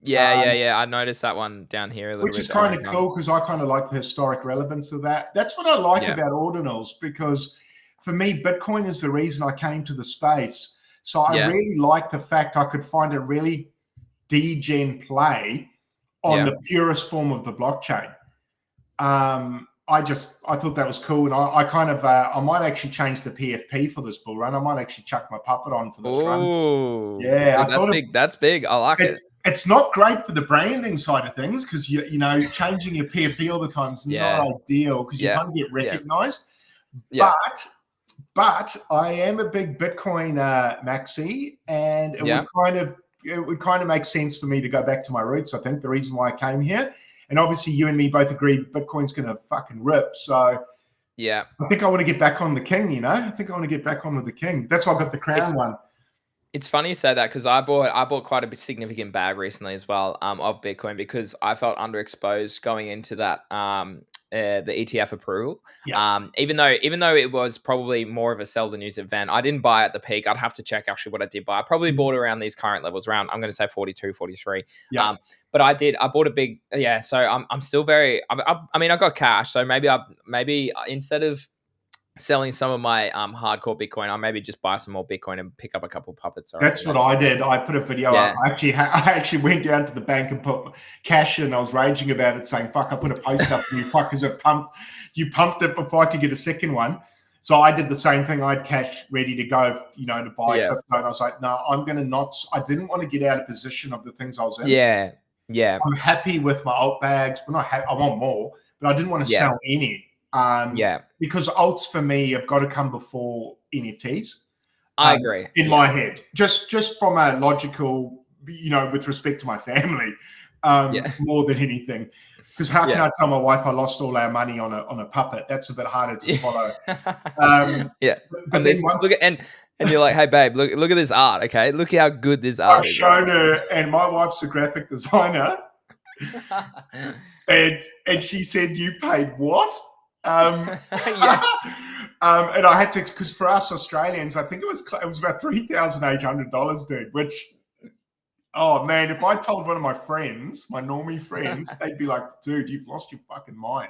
I noticed that one down here a little bit. Which is kind of cool because I kind of like the historic relevance of that. That's what I like about ordinals, because for me, Bitcoin is the reason I came to the space. So I really like the fact I could find a really degen play on the purest form of the blockchain. I thought that was cool, and I kind of I might actually change the PFP for this bull run. I might actually chuck my puppet on for this run. Yeah, that's big. That's big. I like it. It's not great for the branding side of things because changing your PFP all the time is not ideal because you kind of get recognized. But I am a big Bitcoin maxi, and it would kind of make sense for me to go back to my roots. I think the reason why I came here. And obviously, you and me both agree Bitcoin's going to fucking rip. So, I think I want to get back on the king. I think I want to get back on with the king. That's why I got the crown one. It's funny you say that because I bought quite a significant bag recently as well of Bitcoin because I felt underexposed going into that the ETF approval. Even though it was probably more of a sell the news event, I didn't buy at the peak. I'd have to check actually what I did buy. I probably bought around these current levels, around I'm going to say 42, 43. But I bought a big So I'm still very. I mean, I got cash, so maybe instead of selling some of my hardcore Bitcoin, I maybe just buy some more Bitcoin and pick up a couple puppets. That's what I did. I put a video up. I actually went down to the bank and put cash in. I was raging about it, saying, fuck, I put a post up and you fuckers are pumped. You pumped it before I could get a second one. So I did the same thing. I had cash ready to go, to buy Yeah. crypto. And I was like, no, I'm going to not. I didn't want to get out of position of the things I was in. Yeah. Yeah. I'm happy with my alt bags, but I want more. But I didn't want to sell any. Because alts for me have got to come before NFTs. I agree. In my head, just from a logical, with respect to my family, more than anything. Because how can I tell my wife I lost all our money on a puppet? That's a bit harder to swallow. But and you're like, hey babe, look at this art, okay? Look how good this art is. I've shown her, and my wife's a graphic designer, and she said, "You paid what?" And I had to, because for us Australians, I think it was about $3,800, dude. Which, oh man, if I told one of my friends, my normie friends, they'd be like, "Dude, you've lost your fucking mind."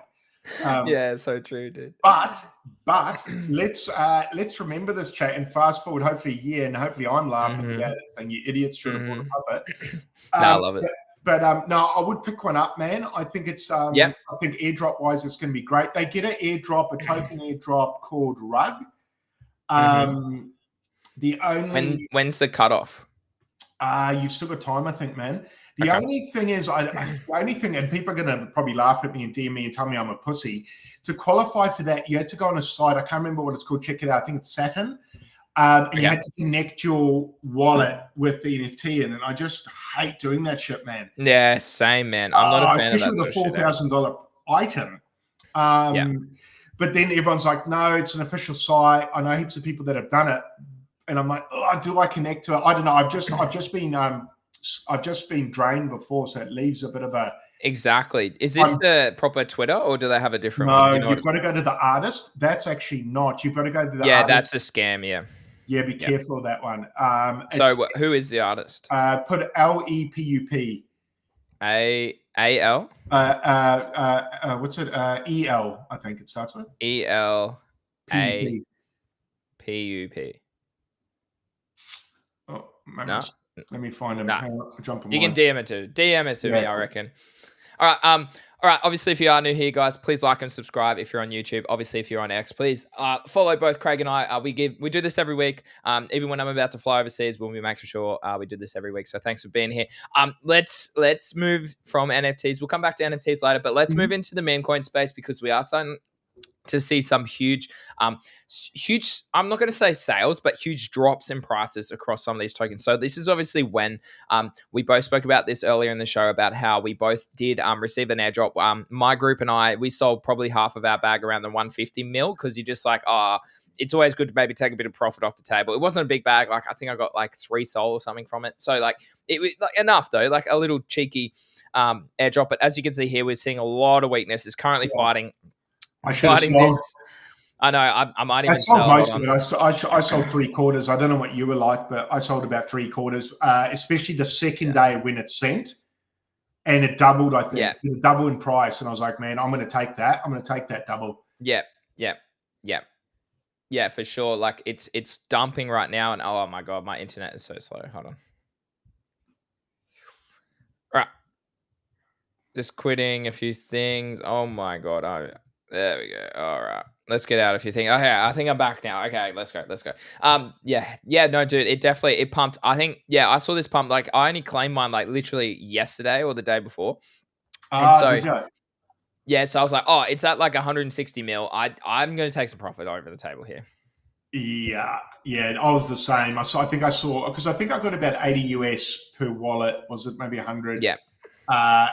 So true, dude. But let's remember this, chat, and fast forward hopefully a year, and hopefully I'm laughing about it, saying you idiots should have bought a puppet. I love it. But no, I would pick one up, man. I think it's I think airdrop wise, it's going to be great. They get a token airdrop called Rug. The only when's the cutoff? You've still got time, I think, man. The only thing is, the only thing, and people are going to probably laugh at me and DM me and tell me I'm a pussy. To qualify for that, you had to go on a site. I can't remember what it's called. Check it out. I think it's Saturn. And you had to connect your wallet with the NFT in, and I just hate doing that shit, man. Yeah, same, man. I'm not a fan of that. Especially with a $4,000 item. But then everyone's like, no, it's an official site. I know heaps of people that have done it, and I'm like, oh, do I connect to it? I don't know. I've just been drained before, so it leaves a bit of a. Exactly. Is this the proper Twitter, or do they have a different one? No, you've got to go to the artist. That's actually not. You've got to go to the artist. Yeah, that's a scam, yeah. Yeah, be careful of that one. So who is the artist? Put LEPUP. AL? What's it? EL, I think it starts with. ELAPUP. Oh, no? Let me find him. Jump you can DM it to me, I reckon. All right. Obviously, if you are new here, guys, please like and subscribe. If you're on YouTube, obviously, if you're on X, please follow both Craig and I. We do this every week. Even when I'm about to fly overseas, we'll be making sure we do this every week. So thanks for being here. Let's move from NFTs. We'll come back to NFTs later, but let's move into the meme coin space, because we are starting to see some huge, I'm not going to say sales, but huge drops in prices across some of these tokens. So this is obviously when we both spoke about this earlier in the show, about how we both did receive an airdrop. My group and I, we sold probably half of our bag around the 150 mil, because you're just like, it's always good to maybe take a bit of profit off the table. It wasn't a big bag. Like, I think I got like 3 sold or something from it. So like, it was like enough though, like a little cheeky airdrop. But as you can see here, we're seeing a lot of weakness. It's currently fighting this. I know. I might even sell most of it. I sold 3/4. I don't know what you were like, but I sold about 3/4, especially the second day when it sent, and it doubled. I think it doubled in price, and I was like, man, I'm going to take that. I'm going to take that double. Yeah, for sure. Like it's dumping right now, and oh my god, my internet is so slow. Hold on. All right, just quitting a few things. Oh my god. There we go. All right. Let's get out a few things. Okay, I think I'm back now. Okay, let's go. No, dude, it pumped. I think, I saw this pump. Like, I only claimed mine like literally yesterday or the day before. So I was like, oh, it's at like 160 mil. I'm going to take some profit over the table here. Yeah, I was the same. I think I got about 80 US per wallet. Was it maybe 100? Yeah.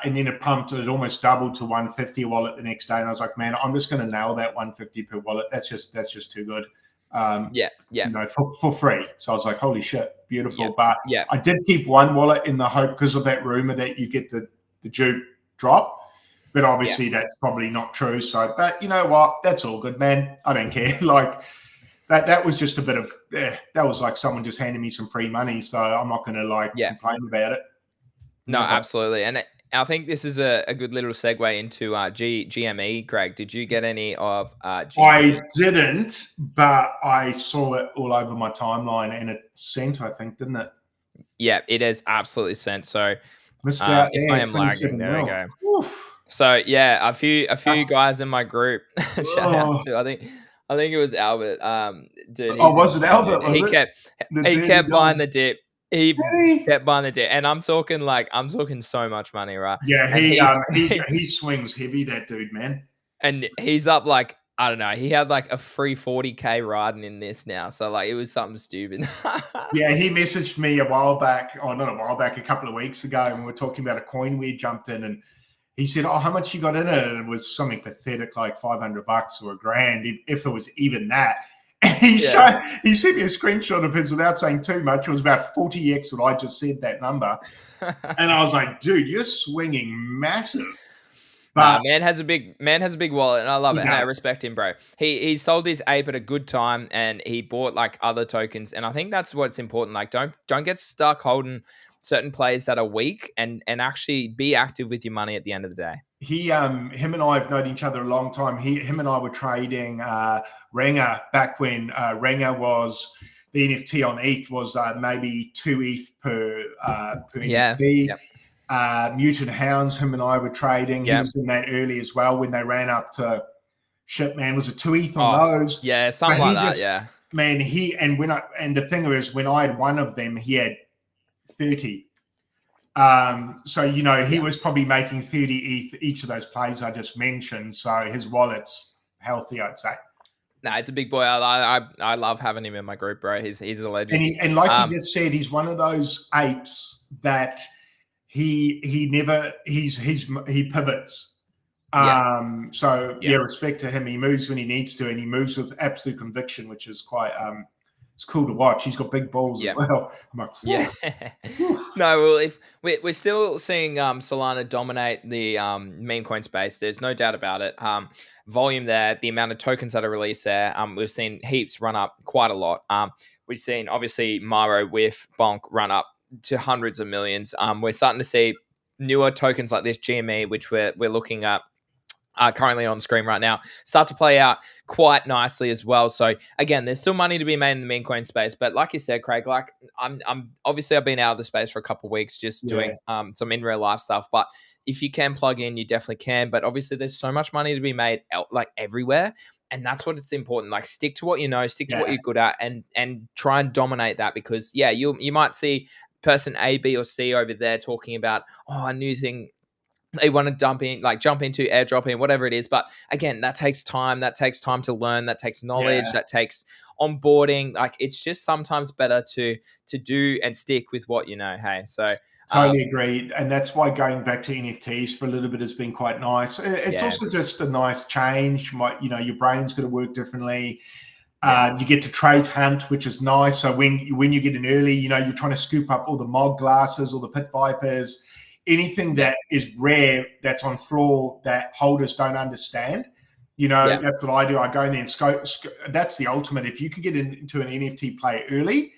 And then it pumped. It almost doubled to 150 a wallet the next day, and I was like, "Man, I'm just going to nail that 150 per wallet. That's just too good." For free. So I was like, "Holy shit, beautiful!" But I did keep one wallet in the hope, because of that rumor that you get the JUP drop, but obviously that's probably not true. So, but you know what? That's all good, man. I don't care. Like that was just a bit of that was like someone just handing me some free money, so I'm not going to complain about it. No, absolutely. And I think this is a good little segue into GME. Greg, did you get any of GME? I didn't, but I saw it all over my timeline, and it sent, I think, didn't it? Yeah, it has absolutely sent. So missed out if I am lagging, there we go. Oof. So a few guys in my group. Shout out to, I think it was Albert. Dude, Oh, he's was it insane, Albert? dude. Was it the He dirty kept buying dog? the dip. He Did he? kept buying the dip, and I'm talking so much money, right? Yeah, And he's he swings heavy, that dude, man. and he's up like, I don't know. He had like a free 40K riding in this now, so like it was something stupid. Yeah, he messaged me a while back, or not a while back, a couple of weeks ago, and we were talking about a coin we jumped in, and he said, "Oh, how much you got in it?" And it was something pathetic, like $500 or $1,000, if it was even that. And he sent me a screenshot of his without saying too much. It was about 40x what I just said, that number. And I was like, dude, you're swinging massive. But man has a big wallet, and I love it. Hey, I does. respect him, bro. He sold his ape at a good time, and he bought like other tokens, and I think that's what's important. Like, don't get stuck holding certain plays that are weak, and actually be active with your money at the end of the day. Him and I have known each other a long time. Him and I were trading Renga back when Renga was the NFT on ETH was maybe 2 ETH per NFT. Yep. Mutant Hounds, him and I were trading. He was in that early as well when they ran up to shit, man. Was it 2 ETH on those? Yeah, something like that. Yeah. Man, and the thing is, when I had one of them, he had 30. So he was probably making 30 ETH each of those plays I just mentioned. So his wallet's healthy, I'd say. No, he's a big boy. I love having him in my group, bro. He's a legend. And like you just said, he's one of those apes that he pivots. So respect to him. He moves when he needs to, and he moves with absolute conviction, which is quite it's cool to watch. He's got big balls as well. I'm like, No, well, if we're still seeing Solana dominate the meme coin space, there's no doubt about it. Volume there, the amount of tokens that are released there, we've seen heaps run up quite a lot. We've seen obviously Maro with Bonk run up to hundreds of millions. We're starting to see newer tokens like this GME, which we're looking at currently on screen right now, start to play out quite nicely as well. So again, there's still money to be made in the meme coin space, but like you said, Craig, like I'm obviously I've been out of the space for a couple of weeks just doing some in real life stuff. But if you can plug in, you definitely can. But obviously, there's so much money to be made like everywhere. And that's what it's important. Like, stick to what you know, stick to what you're good at, and try and dominate that, because you might see person A, B, or C over there talking about, a new thing they want to jump into airdropping, whatever it is. But again, that takes time. That takes time to learn. That takes knowledge. That takes onboarding. Like, it's just sometimes better to do and stick with what you know. Hey, so totally agreed. And that's why going back to NFTs for a little bit has been quite nice. It's also just a nice change. Your brain's going to work differently. You get to trade hunt, which is nice. So when you get in early, you're trying to scoop up all the mod glasses, all the pit vipers, anything that is rare that's on floor that holders don't understand. That's what I do. I go in there and scope. That's the ultimate. If you can get into an NFT play early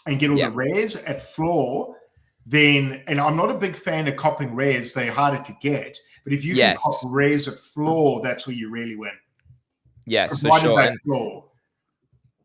and get all the rares at floor, then, and I'm not a big fan of copping rares. They're harder to get. But if you can cop rares at floor, that's where you really win. Yes, for sure. Floor.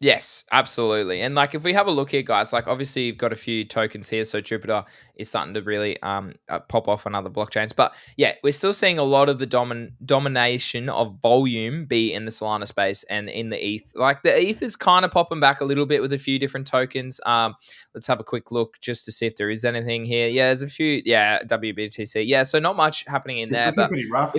Yes, absolutely. And like, if we have a look here, guys, like obviously you've got a few tokens here. So Jupiter is starting to really pop off on other blockchains. But yeah, we're still seeing a lot of the domination of volume be in the Solana space and in the ETH. Like, the ETH is kind of popping back a little bit with a few different tokens. Let's have a quick look just to see if there is anything here. Yeah, there's a few. Yeah, WBTC. Yeah, so not much happening in there. But pretty rough.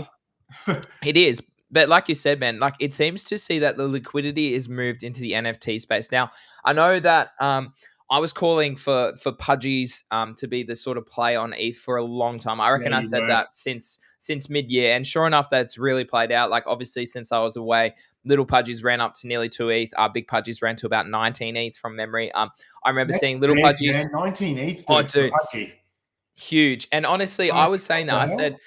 It is. But like you said, man, like, it seems to see that the liquidity is moved into the NFT space. Now, I know that I was calling for Pudgies to be the sort of play on ETH for a long time. I reckon I said that since mid-year. And sure enough, that's really played out. Like, obviously, since I was away, little Pudgies ran up to nearly 2 ETH. Big Pudgies ran to about 19 ETH from memory. I remember seeing little Pudgies. Man, 19 ETH. Dude. Huge. And honestly, I was saying that. I said,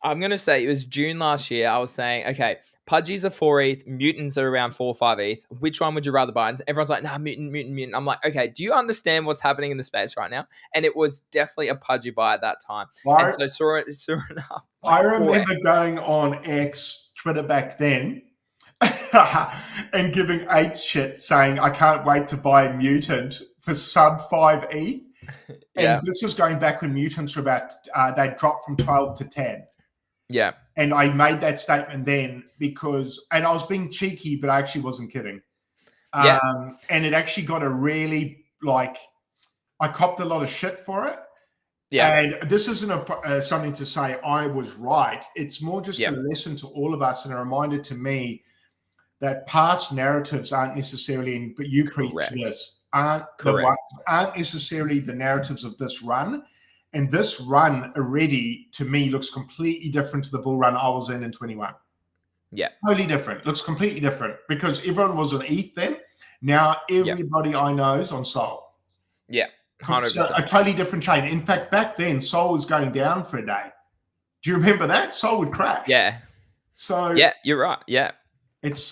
I'm going to say it was June last year. I was saying, okay, Pudgies are 4 ETH, Mutants are around 4 or 5 ETH. Which one would you rather buy? And everyone's like, nah, Mutant. I'm like, okay, do you understand what's happening in the space right now? And it was definitely a Pudgy buy at that time. And so saw enough. I remember going on X, Twitter back then, and giving apes shit saying, I can't wait to buy a Mutant for sub 5 ETH. And this was going back when Mutants were about, they dropped from 12 to 10. Yeah. And I made that statement then because, and I was being cheeky, but I actually wasn't kidding. Yeah. And it actually got a really, like, I copped a lot of shit for it. Yeah. And this isn't something to say I was right. It's more just a lesson to all of us and a reminder to me that past narratives aren't necessarily, but you preach this, aren't necessarily the narratives of this run. And this run already, to me, looks completely different to the bull run I was in 21. Yeah. Totally different. Looks completely different because everyone was on ETH then. Now everybody I know is on Sol. Yeah. 100%. So a totally different chain. In fact, back then, Sol was going down for a day. Do you remember that? Sol would crash. Yeah. So yeah, you're right. Yeah. And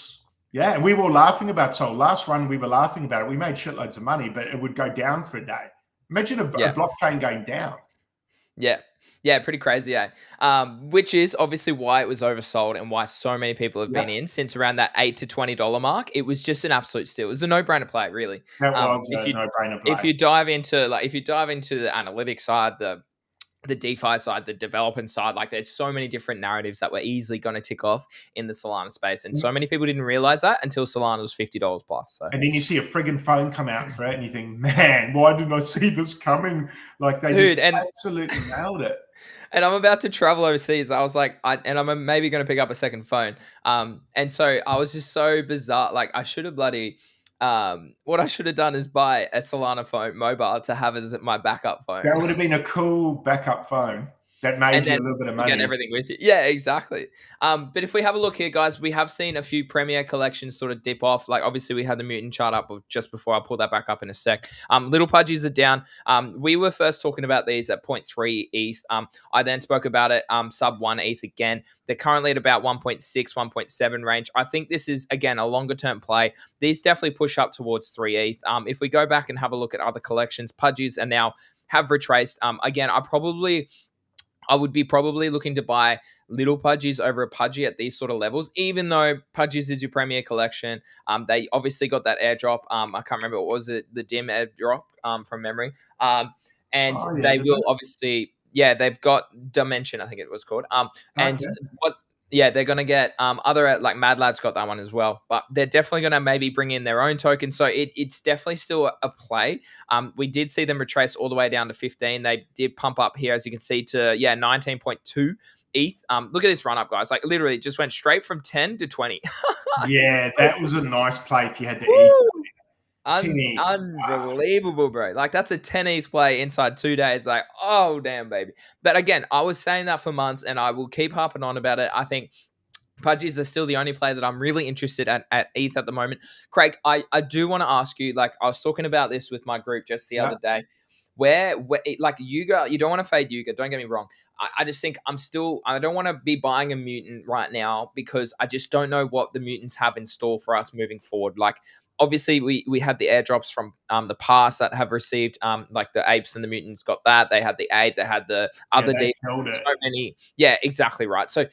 we were laughing about Sol. Last run, we were laughing about it. We made shitloads of money, but it would go down for a day. Imagine a blockchain going down. Yeah. Yeah, pretty crazy, which is obviously why it was oversold and why so many people have been in since around that $8 to $20 mark. It was just an absolute steal. It was a no-brainer play, really. That was a no-brainer play. If you dive into the analytics side, the DeFi side, the developing side, like there's so many different narratives that were easily going to tick off in the Solana space. And so many people didn't realize that until Solana was $50 plus. So. And then you see a friggin' phone come out for it and you think, man, why didn't I see this coming? Like they absolutely nailed it. And I'm about to travel overseas. I was like, and I'm maybe going to pick up a second phone. And so I was just so bizarre. Like I should have what I should have done is buy a Solana phone mobile to have as my backup phone. That would have been a cool backup phone that made you a little bit of money. Get everything with you. Yeah, exactly. But if we have a look here, guys, we have seen a few Premier collections sort of dip off. Like obviously we had the Mutant chart up just before. I'll pull that back up in a sec. Little Pudgies are down. We were first talking about these at 0.3 ETH. I then spoke about it sub 1 ETH again. They're currently at about 1.6, 1.7 range. I think this is, again, a longer term play. These definitely push up towards 3 ETH. If we go back and have a look at other collections, Pudgies are now have retraced. Again, I would be probably looking to buy Little Pudgies over a Pudgy at these sort of levels, even though Pudgies is your premier collection. They obviously got that airdrop. I can't remember, what was it? The DIM airdrop from memory. They will obviously, they've got Dimension, I think it was called. They're going to get other, like Mad Lad's got that one as well, but they're definitely going to maybe bring in their own token. So it's definitely still a play. We did see them retrace all the way down to 15. They did pump up here, as you can see, to 19.2 ETH. Look at this run up, guys. Like literally just went straight from 10 to 20. Yeah, that was a nice play if you had to eat. Unbelievable, bro. Like that's a 10 ETH play inside 2 days. Like, oh damn, baby. But again, I was saying that for months and I will keep harping on about it. I think Pudgies are still the only play that I'm really interested at ETH at the moment. Craig, I do want to ask you, like I was talking about this with my group just the other day, where like Yuga, you don't want to fade Yuga, don't get me wrong. I just think I don't want to be buying a mutant right now because I just don't know what the mutants have in store for us moving forward. Like obviously we had the airdrops from the past that have received like the apes and the mutants got that. They had the ape, they had the other so many. Yeah, exactly right. So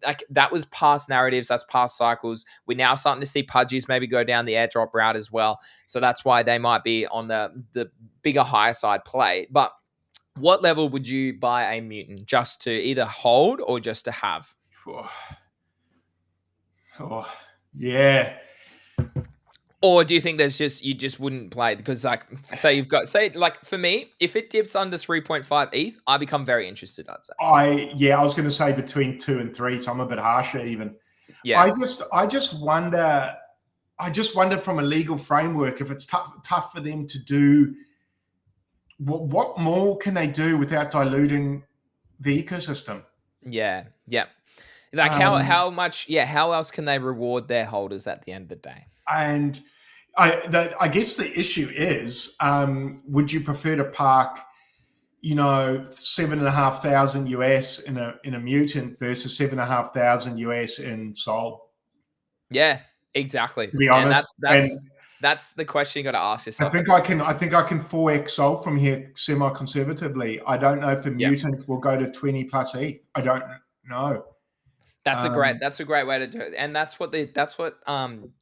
like that was past narratives, that's past cycles. We're now starting to see Pudgies maybe go down the airdrop route as well. So that's why they might be on the bigger, higher side play. But what level would you buy a mutant? Just to either hold or just to have? Yeah. Or do you think you just wouldn't play? Because like like for me, if it dips under 3.5 ETH, I become very interested, I'd say. I was going to say between 2 and 3, so I'm a bit harsher even. Yeah. I just wonder from a legal framework if it's tough for them to do. What more can they do without diluting the ecosystem? Yeah. Like how much? Yeah, how else can they reward their holders at the end of the day? And I guess the issue is, would you prefer to park, $7,500 US in a mutant versus $7,500 US in Sol? Yeah, exactly. To be honest, that's the question you got to ask yourself. I think I can 4x Sol from here semi-conservatively. I don't know if the mutant will go to 20 plus ETH. I don't know. That's a great way to do it, and that's what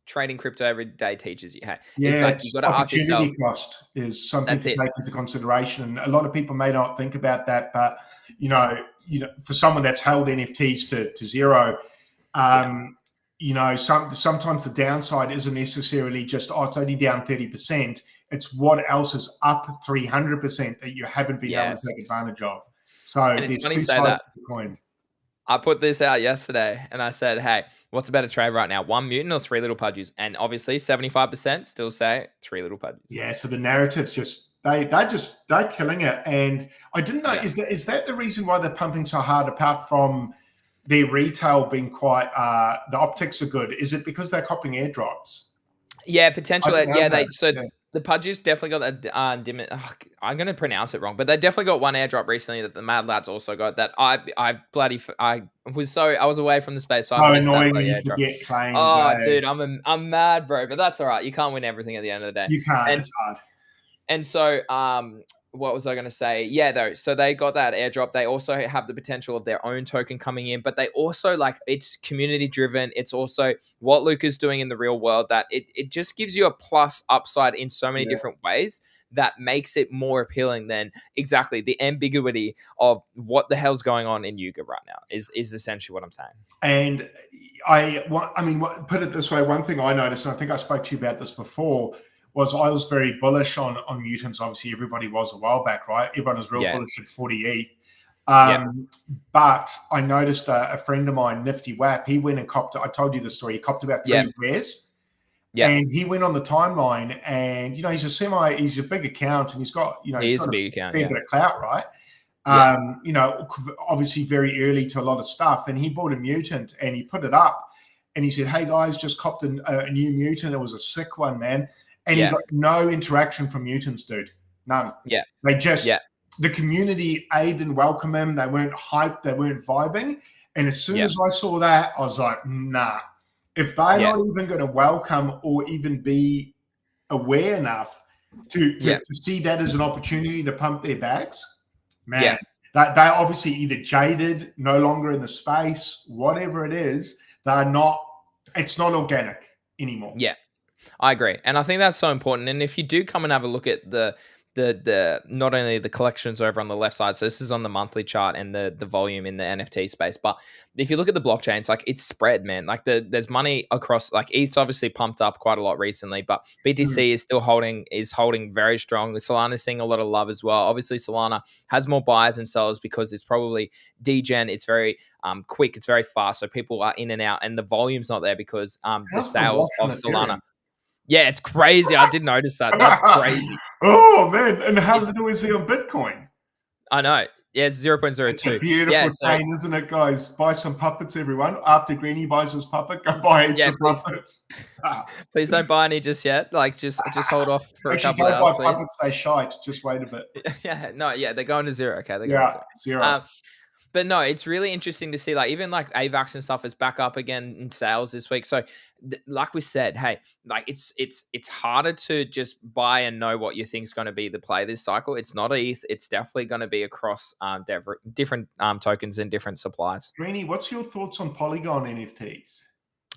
trading crypto every day teaches you. Hey, it's like you got to ask yourself. Opportunity cost is something to take into consideration. A lot of people may not think about that, but for someone that's held NFTs to zero, sometimes the downside isn't necessarily just, it's only down 30%. It's what else is up 300% that you haven't been able to take advantage of. So there's two sides to the coin. I put this out yesterday and I said, hey, what's a better trade right now? 1 mutant or 3 little pudgies? And obviously 75% still say 3 little pudgies. Yeah, so the narrative's just they're killing it. And I didn't know, is that the reason why they're pumping so hard, apart from their retail being quite the optics are good? Is it because they're copying airdrops? Yeah, potentially. The Pudgies definitely got that I'm going to pronounce it wrong, but they definitely got one airdrop recently that the Mad Lads also got. That I was away from the space, so I missed annoying that when you airdrop. forget claims. Dude, I'm mad, bro, but that's all right. You can't win everything at the end of the day. You can't. It's hard. And so, what was I going to say? Yeah, though. So they got that airdrop. They also have the potential of their own token coming in, but they also it's community driven. It's also what Luke is doing in the real world, that it just gives you a plus upside in so many different ways that makes it more appealing than exactly the ambiguity of what the hell's going on in Yuga right now is essentially what I'm saying. And put it this way, one thing I noticed, and I think I spoke to you about this before, was I was very bullish on mutants. Obviously, everybody was a while back, right? Everyone was real bullish at 40 ETH. But I noticed a friend of mine, Nifty Wap, he went and copped, I told you the story, he copped about 3 rares. Yeah. And he went on the timeline, and he's a big account, and he's got, he's a big account, bit of clout, right? Obviously very early to a lot of stuff. And he bought a mutant and he put it up and he said, hey guys, just copped a new mutant. It was a sick one, man. And he got no interaction from mutants, dude. None. Yeah. They just, the community didn't welcome him. They weren't hyped. They weren't vibing. And as soon as I saw that, I was like, nah. If they're not even going to welcome or even be aware enough to see that as an opportunity to pump their bags, man, they're obviously either jaded, no longer in the space, whatever it is, it's not organic anymore. Yeah. I agree. And I think that's so important. And if you do come and have a look at the not only the collections over on the left side, so this is on the monthly chart and the volume in the NFT space, but if you look at the blockchains, it's spread, man. There's money across, ETH's obviously pumped up quite a lot recently, but BTC is still holding very strong. Solana's seeing a lot of love as well. Obviously, Solana has more buyers and sellers because it's probably degen. It's very quick. It's very fast. So people are in and out, and the volume's not there because the sales of Solana. Yeah, it's crazy. I did notice that. That's crazy. Oh, man. And how do we see on Bitcoin? I know. Yeah, it's 0.02. It's a beautiful chain, isn't it, guys? Buy some puppets, everyone. After Greenie buys his puppet, go buy some puppets. Please don't buy any just yet. Just hold off for a couple of hours, don't buy puppets, they shite. Just wait a bit. They're going to zero. Okay, they're going to zero. But no, it's really interesting to see, even AVAX and stuff is back up again in sales this week. So like we said, hey, it's harder to just buy and know what you think is going to be the play this cycle. It's not ETH. It's definitely going to be across different tokens and different supplies. Greenie, what's your thoughts on Polygon NFTs?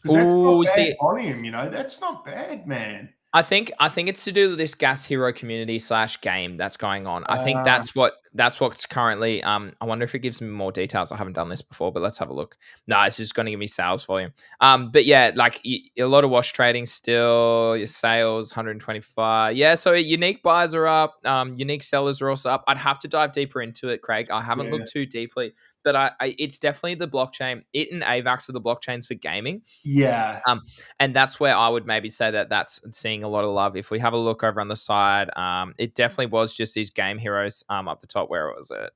That's not bad volume, that's not bad, man. I think it's to do with this Gas Hero community / game that's going on. I think that's what's currently. I wonder if it gives me more details. I haven't done this before, but let's have a look. No, it's just going to give me sales volume. But yeah, a lot of wash trading still. Your sales 125. Yeah, so unique buyers are up. Unique sellers are also up. I'd have to dive deeper into it, Craig. I haven't looked too deeply. But it's definitely the blockchain. It and AVAX are the blockchains for gaming. Yeah. And that's where I would maybe say that's seeing a lot of love. If we have a look over on the side, it definitely was just these game heroes up the top. Where was it?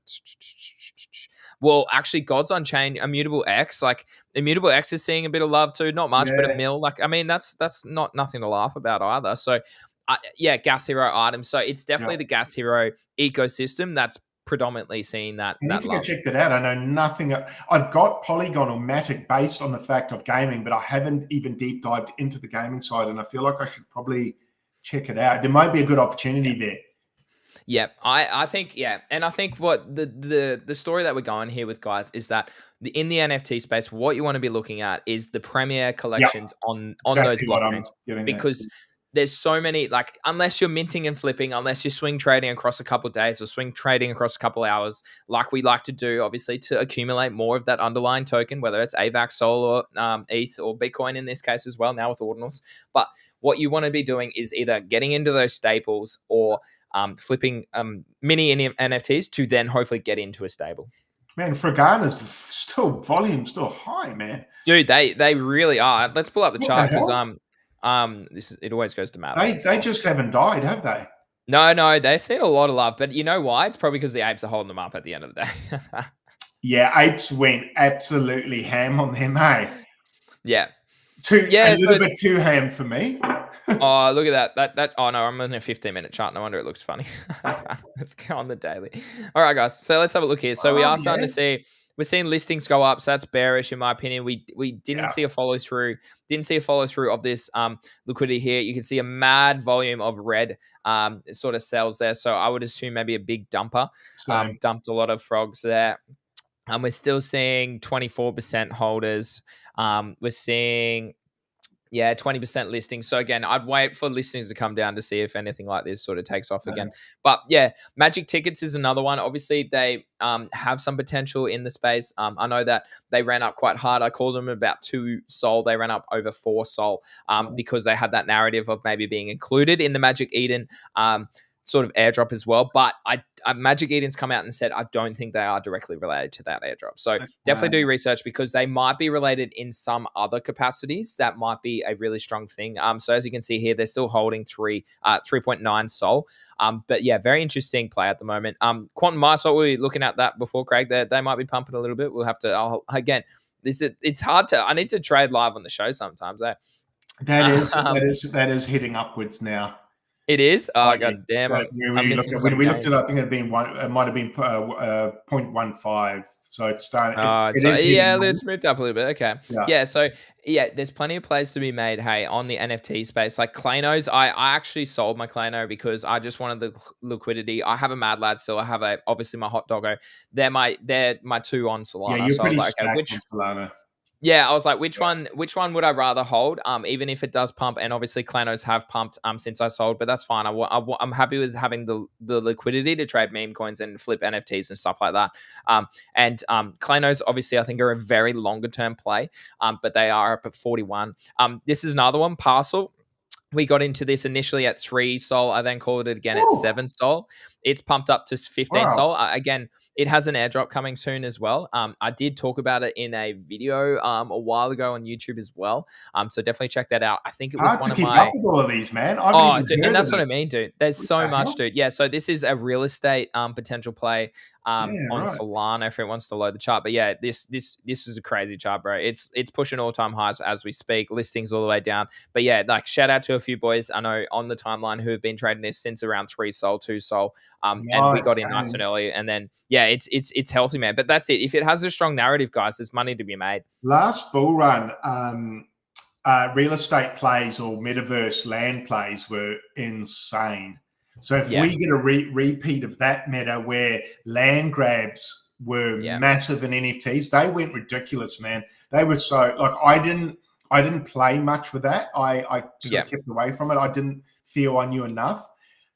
Well, actually, Gods Unchained, Immutable X. Immutable X is seeing a bit of love too. Not much, but a mil. That's not nothing to laugh about either. So, Gas Hero items. So it's definitely the Gas Hero ecosystem that's predominantly seeing that. I need to go check that out. I know nothing. I've got Polygon or Matic based on the fact of gaming, but I haven't even deep dived into the gaming side, and I feel like I should probably check it out. There might be a good opportunity there. Yeah, I think, and I think what the story that we're going here with, guys, is that in the NFT space, what you want to be looking at is the premier collections on those blockchains, because there's so many, like, unless you're minting and flipping, unless you're swing trading across a couple of days or swing trading across a couple of hours, like we like to do, obviously, to accumulate more of that underlying token, whether it's AVAX, Sol, or ETH, or Bitcoin in this case as well, now with ordinals. But what you want to be doing is either getting into those staples or flipping mini NFTs to then hopefully get into a stable. Man, Fragana's volume still high, man. Dude, they really are. Let's pull up the chart because it always goes to matter. They just haven't died, have they? No, they've seen a lot of love, but you know why? It's probably because the apes are holding them up at the end of the day. Yeah, apes went absolutely ham on them, hey? Yeah. A little bit too ham for me. Oh, look at that. Oh, no, I'm in a 15-minute chart. No wonder it looks funny. Let's go on the daily. All right, guys. So let's have a look here. So we are starting to see, we're seeing listings go up. So that's bearish, in my opinion. We didn't see a follow through. Didn't see a follow through of this liquidity here. You can see a mad volume of red sort of sells there. So I would assume maybe a big dumper. Dumped a lot of frogs there. We're still seeing 24% holders. We're seeing 20% listings. So again, I'd wait for listings to come down to see if anything like this sort of takes off again. But yeah, Magic Tickets is another one. Obviously, they have some potential in the space. I know that they ran up quite hard. I called them about 2 Sol. They ran up over 4 Sol because they had that narrative of maybe being included in the Magic Eden sort of airdrop as well. But Magic Eden's come out and said, I don't think they are directly related to that airdrop. So definitely do research because they might be related in some other capacities. That might be a really strong thing. So as you can see here, they're still holding 3.9 Sol. But yeah, very interesting play at the moment. Quantum Mice, what were we looking at that before, Craig? They might be pumping a little bit. We'll have to, again, it's hard to, I need to trade live on the show sometimes. That is heading upwards now. It is? Oh, god damn. When we looked at it, I think it might have been 0.15. So it's starting. It's moved up a little bit. Okay. Yeah. So there's plenty of plays to be made. Hey, on the NFT space, like Clanos, I actually sold my Clano because I just wanted the liquidity. I have a Mad Lad still. I have obviously my Hot Doggo. They're my 2 on Solana. Yeah, you're so I was like, okay, which Solana? Yeah, I was like, which one would I rather hold? Even if it does pump, and obviously Clanos have pumped since I sold, but that's fine. I'm happy with having the liquidity to trade meme coins and flip NFTs and stuff like that. And Clanos obviously I think are a very longer term play, but they are up at 41. This is another one, Parcel. We got into this initially at 3 Sol. I then called it again at 7 Sol. It's pumped up to 15 Sol. Again, it has an airdrop coming soon as well. I did talk about it in a video a while ago on YouTube as well. So definitely check that out. I think it was one of my. Hard to keep up with all of these, man. Dude, and that's what I mean, dude. There's so much, dude. Yeah. So this is a real estate potential play on Solana if it wants to load the chart. But yeah, this is a crazy chart, bro. It's pushing all-time highs as we speak. Listings all the way down. But yeah, like shout out to a few boys I know on the timeline who have been trading this since around 3 Sol, 2 Sol. And we got in nice and early. And then it's healthy, man. But that's it. If it has a strong narrative, guys, there's money to be made. Last bull run, real estate plays or metaverse land plays were insane. So if we get a repeat of that meta where land grabs were massive in NFTs, they went ridiculous, man. They were so like I didn't play much with that. I sort of kept away from it. I didn't feel I knew enough.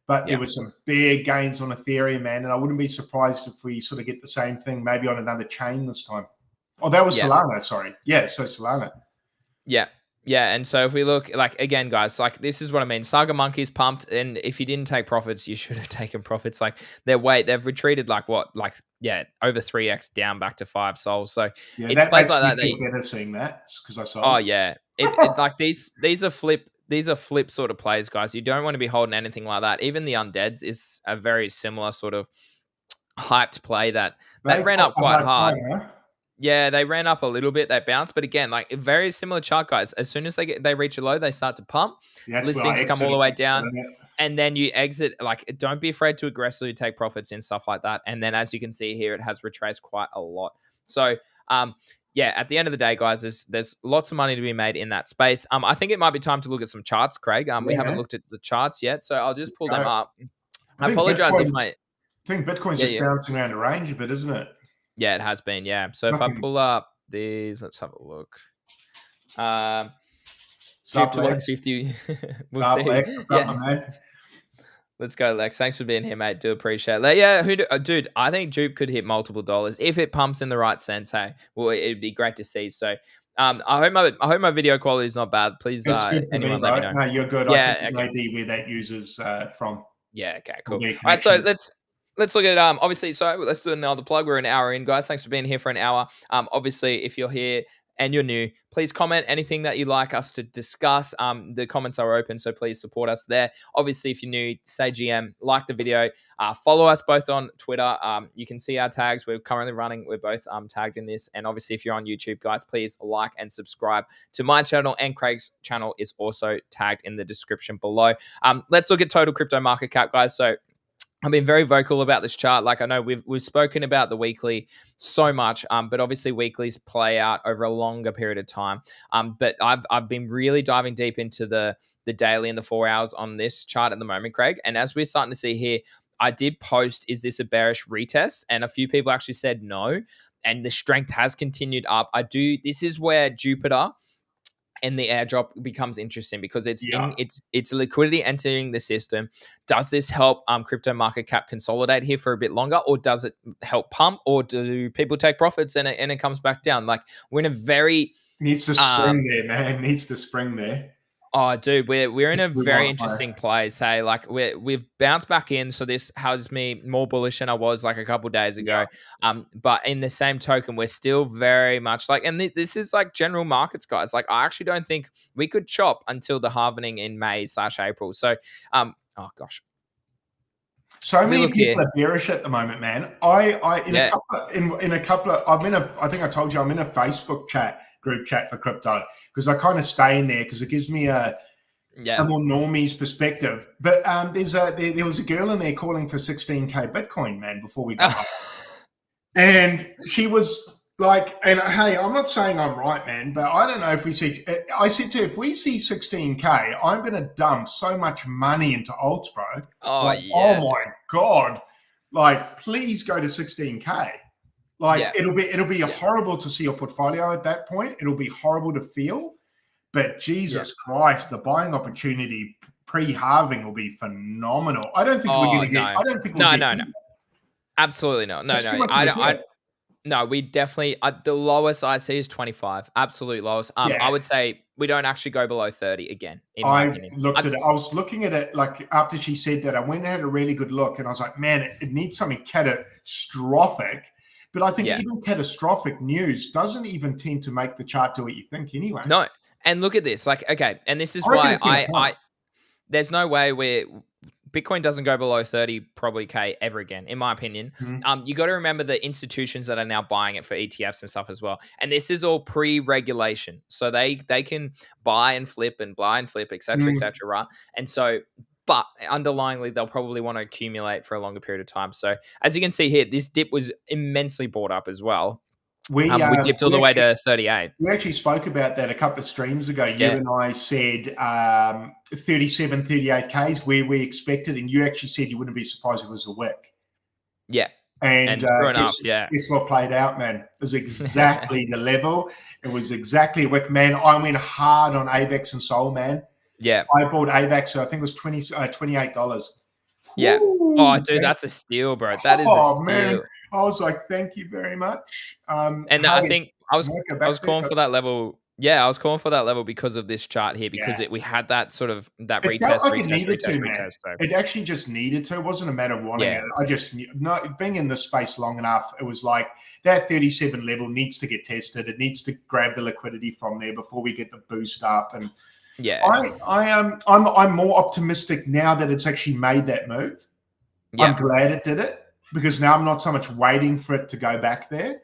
But there was some big gains on Ethereum, man. And I wouldn't be surprised if we sort of get the same thing maybe on another chain this time. Oh, that was Solana, sorry. Yeah, so Solana. Yeah. Yeah, and so if we look, like, again, guys, like, this is what I mean. Saga Monkey's pumped, and if you didn't take profits, you should have taken profits. Like, they've retreated, over 3x down back to 5 Sol. So it's plays like that. Better seeing that because I sold. Oh, yeah. Like, these are flip sort of plays, guys. You don't want to be holding anything like that. Even the Undeads is a very similar sort of hyped play that ran up quite hard. Time, huh? Yeah, they ran up a little bit. They bounced, but again, like very similar chart, guys. As soon as they reach a low, they start to pump. Listings come all the way down, and then you exit. Like, don't be afraid to aggressively take profits in stuff like that. And then, as you can see here, it has retraced quite a lot. So, at the end of the day, guys, there's lots of money to be made in that space. I think it might be time to look at some charts, Craig. We haven't looked at the charts yet, so I'll just pull them up. I apologize if I think Bitcoin's just bouncing around a range a bit, isn't it? Yeah, it has been. Yeah. So if I pull up these, let's have a look. JUP to 150. We'll Sup, see. Lex? What's up, my man? Let's go, Lex. Thanks for being here, mate. Do appreciate it. Like, yeah, dude, I think JUP could hit multiple dollars if it pumps in the right sense. Hey, well, it'd be great to see. So, I hope my video quality is not bad. Please, It's good for anyone me, let me bro. know. No, you're good. Yeah, I think it okay. may be where that user's from. Yeah, okay, cool. Their All right, so connection. let's look at obviously. So let's do another plug. We're an hour in, guys. Thanks for being here for an hour. Obviously, if you're here and you're new, please comment anything that you'd like us to discuss. The comments are open, so please support us there. Obviously, if you're new, say GM, like the video, follow us both on Twitter. You can see our tags. We're currently running. We're both tagged in this. And obviously, if you're on YouTube, guys, please like and subscribe to my channel. And Craig's channel is also tagged in the description below. Let's look at total crypto market cap, guys. So I've been very vocal about this chart. Like I know we've spoken about the weekly so much, but obviously weeklies play out over a longer period of time. But I've been really diving deep into the daily and the 4 hours on this chart at the moment, Craig. And as we're starting to see here, I did post, is this a bearish retest? And a few people actually said no. And the strength has continued up. This is where Jupiter and the airdrop becomes interesting because it's liquidity entering the system. Does this help crypto market cap consolidate here for a bit longer, or does it help pump, or do people take profits and it comes back down? Like we're in a very Needs to spring there, man. Needs to spring there. Oh, dude, we're in a very interesting place. Hey, like we've bounced back in, so this has me more bullish than I was like a couple of days ago. Yeah. But in the same token, we're still very much like, and this is like general markets, guys. Like I actually don't think we could chop until the halvening in May/April. So, oh gosh. So many people are bearish at the moment, man. I think I told you I'm in a Facebook group chat for crypto because I kind of stay in there because it gives me a more normies perspective. But there was a girl in there calling for 16K Bitcoin, man, before we got up. And she was like, and hey, I'm not saying I'm right, man, but I don't know if we see, I said to her, if we see 16K, I'm going to dump so much money into alts, bro. Oh, like, yeah. Oh my God. Like, please go to 16K. Like it'll be horrible to see your portfolio at that point. It'll be horrible to feel, but Jesus Christ, the buying opportunity pre-halving will be phenomenal. I don't think we're going to get. I don't think. No. Absolutely not. No. No, we definitely. The lowest I see is 25. Absolute lowest. I would say we don't actually go below 30 again. In my opinion, looked at it. I was looking at it like after she said that. I went and had a really good look, and I was like, man, it needs something catastrophic. But I think even catastrophic news doesn't even tend to make the chart do what you think anyway. No. And look at this. Like, okay. And this is why I there's no way where Bitcoin doesn't go below 30 probably K ever again, in my opinion. Mm-hmm. You got to remember the institutions that are now buying it for ETFs and stuff as well. And this is all pre-regulation. So they can buy and flip, et cetera, right? And so but underlyingly, they'll probably want to accumulate for a longer period of time. So as you can see here, this dip was immensely bought up as well. We dipped all the way to 38. We actually spoke about that a couple of streams ago. You and I said 37, 38Ks where we expected, and you actually said you wouldn't be surprised if it was a wick. Yeah. And sure enough, guess what played out, man? It was exactly the level. It was exactly a wick, man. I went hard on AVAX and Sol, man. Yeah. I bought AVAX, so I think it was $28. Yeah. Oh, dude, that's a steal, bro. That is a steal. Man. I was like, thank you very much. And I think I was calling for that level. Yeah, I was calling for that level because of this chart here, because we had that sort of that retest. So. It actually just needed to. It wasn't a matter of wanting it. I just being in this space long enough, it was like that 37 level needs to get tested. It needs to grab the liquidity from there before we get the boost up. And I'm more optimistic now that it's actually made that move. Yeah. I'm glad it did it because now I'm not so much waiting for it to go back there.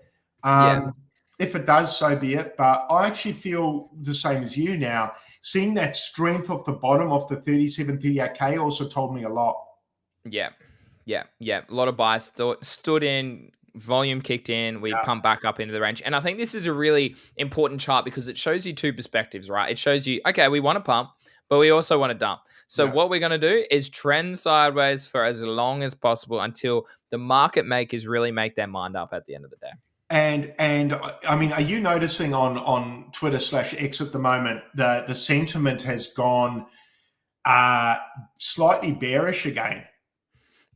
If it does, so be it. But I actually feel the same as you now. Seeing that strength off the bottom of the 37, 38K also told me a lot. Yeah. A lot of buyers stood in, volume kicked in, we pumped back up into the range. And I think this is a really important chart because it shows you two perspectives, right? It shows you, okay, we want to pump, but we also want to dump. So what we're going to do is trend sideways for as long as possible until the market makers really make their mind up at the end of the day. And I mean, are you noticing on Twitter/X at the moment the sentiment has gone slightly bearish again?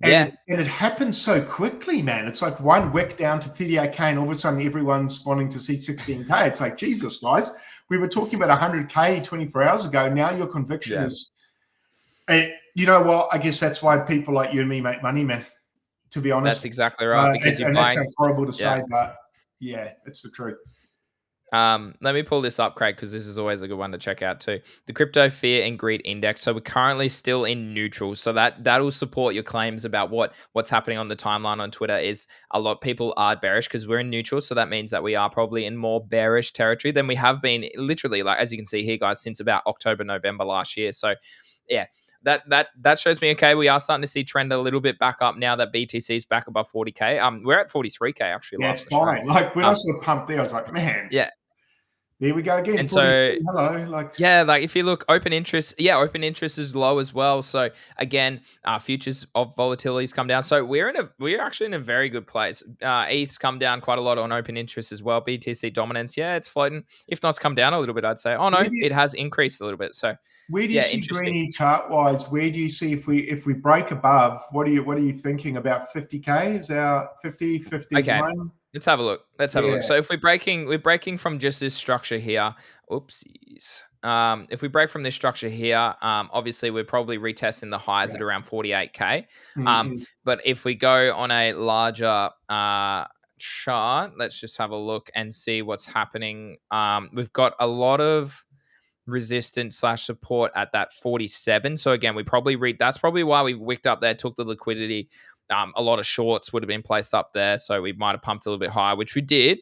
And it happens so quickly, man. It's like one wick down to 38K, and all of a sudden everyone's wanting to see 16K. It's like, Jesus, guys, we were talking about 100K 24 hours ago. Now your conviction is, you know what? I guess that's why people like you and me make money, man. To be honest, that's exactly right. Because and that sounds horrible to say, but yeah, it's the truth. Let me pull this up, Craig, because this is always a good one to check out too. The Crypto Fear and Greed Index. So we're currently still in neutral. So that'll support your claims about what's happening on the timeline on Twitter. Is a lot of people are bearish because we're in neutral. So that means that we are probably in more bearish territory than we have been, literally, like as you can see here, guys, since about October, November last year. So yeah. That shows me, okay, we are starting to see trend a little bit back up now that BTC is back above 40K. We're at 43K actually. Yeah, it's fine. Like when I sort of pumped there, I was like, man, yeah. There we go again. And so, hello, like if you look, open interest is low as well. So again, futures of volatility's come down. So we're actually in a very good place. ETH's come down quite a lot on open interest as well. BTC dominance, it's floating. If not, it's come down a little bit, I'd say. Oh no, it has increased a little bit. So where do you see Greeny chart wise? Where do you see if we break above? What are you thinking about? 50K is our 50 okay. Let's have a look. So if we're breaking from just this structure here, oopsies. If we break from this structure here, obviously we're probably retesting the highs at around 48K. But if we go on a larger chart, let's just have a look and see what's happening. We've got a lot of resistance/support at that 47. So again, that's probably why we wicked up there, took the liquidity. A lot of shorts would have been placed up there, so we might have pumped a little bit higher, which we did.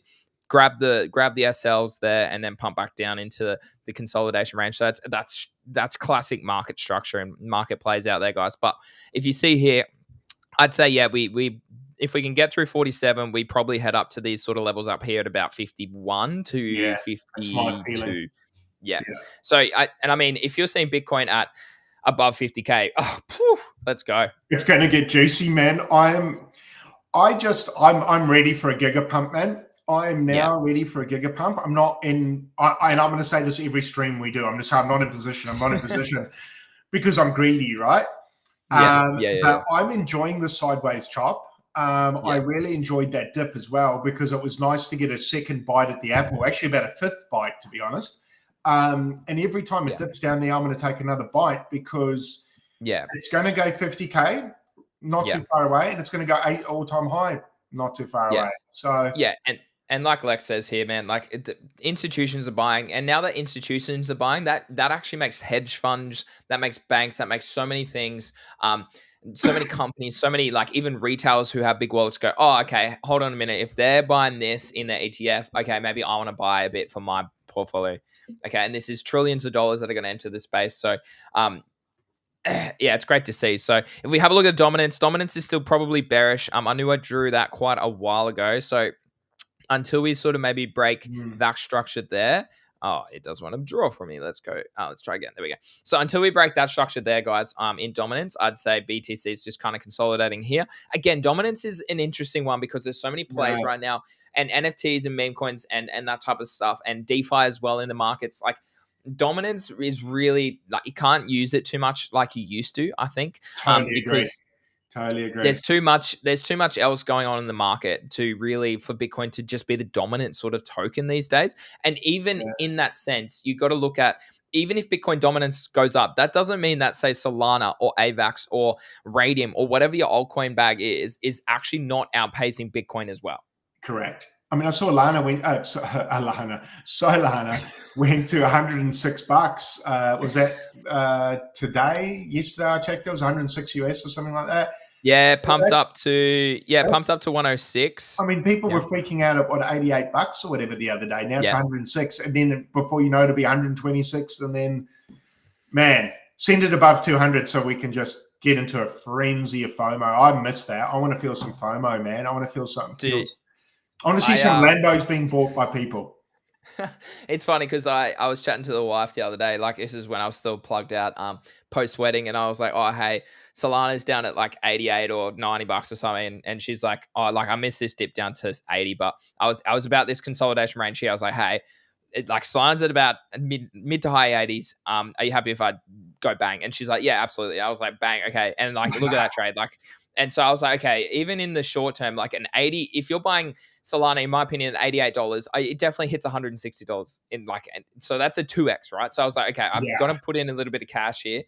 Grab the SLs there and then pump back down into the consolidation range. So that's classic market structure and market plays out there, guys. But if you see here, I'd say we if we can get through 47, we probably head up to these sort of levels up here at about 51 to 52. Yeah. So I mean, if you're seeing Bitcoin at above 50K, let's go. It's going to get juicy, man. I'm ready for a gigapump, man. I am now ready for a gigapump. I'm not in, and I'm going to say this every stream we do. I'm not in position. I'm not in position because I'm greedy, right? But I'm enjoying the sideways chop. I really enjoyed that dip as well because it was nice to get a second bite at the apple, actually about a fifth bite, to be honest. And every time it dips down there, I'm going to take another bite because it's going to go 50K, not too far away, and it's going to go 8 all-time high, not too far away. So and like Lex says here, man, like institutions are buying, and now that institutions are buying, that actually makes hedge funds, that makes banks, that makes so many things. So many companies, so many like even retailers who have big wallets go, oh, okay, hold on a minute. If they're buying this in their ETF, okay, maybe I want to buy a bit for my portfolio. Okay, and this is trillions of dollars that are going to enter the space. So, it's great to see. So if we have a look at dominance is still probably bearish. I knew I drew that quite a while ago. So until we sort of maybe break that structure there. Oh, it does want to draw for me. Let's go. Let's try again. There we go. So until we break that structure there, guys, in dominance, I'd say BTC is just kind of consolidating here. Again, dominance is an interesting one because there's so many plays right now, and NFTs and meme coins and that type of stuff, and DeFi as well in the markets. Like dominance is really like you can't use it too much like you used to, I think. Totally agree. There's too much else going on in the market to really for Bitcoin to just be the dominant sort of token these days. And even in that sense, you got to look at even if Bitcoin dominance goes up, that doesn't mean that say Solana or AVAX or Radium or whatever your altcoin bag is actually not outpacing Bitcoin as well. Correct. I mean, I saw Solana went to $106. Was that today? Yesterday I checked. It was 106 US or something like that. Yeah, pumped up to 106. I mean, people were freaking out at what $88 or whatever the other day. Now it's 106, and then before you know, it'll be 126, and then man, send it above 200 so we can just get into a frenzy of FOMO. I miss that. I want to feel some FOMO, man. I want to feel something. I want to see some Lambos being bought by people. It's funny because I was chatting to the wife the other day. Like, this is when I was still plugged out post wedding, and I was like, oh hey, Solana's down at like 88 or 90 bucks or something, and she's like, oh, like I missed this dip down to 80, but I was about this consolidation range here. I was like, hey, like Solana's at about mid to high 80s. Are you happy if I go bang? And she's like, yeah, absolutely. I was like, bang, okay. And like, look at that trade, like. And so I was like, okay, even in the short term, like an 80, if you're buying Solana, in my opinion, at $88, it definitely hits $160 in like, so that's a 2x, right? So I was like, okay, I'm going to put in a little bit of cash here.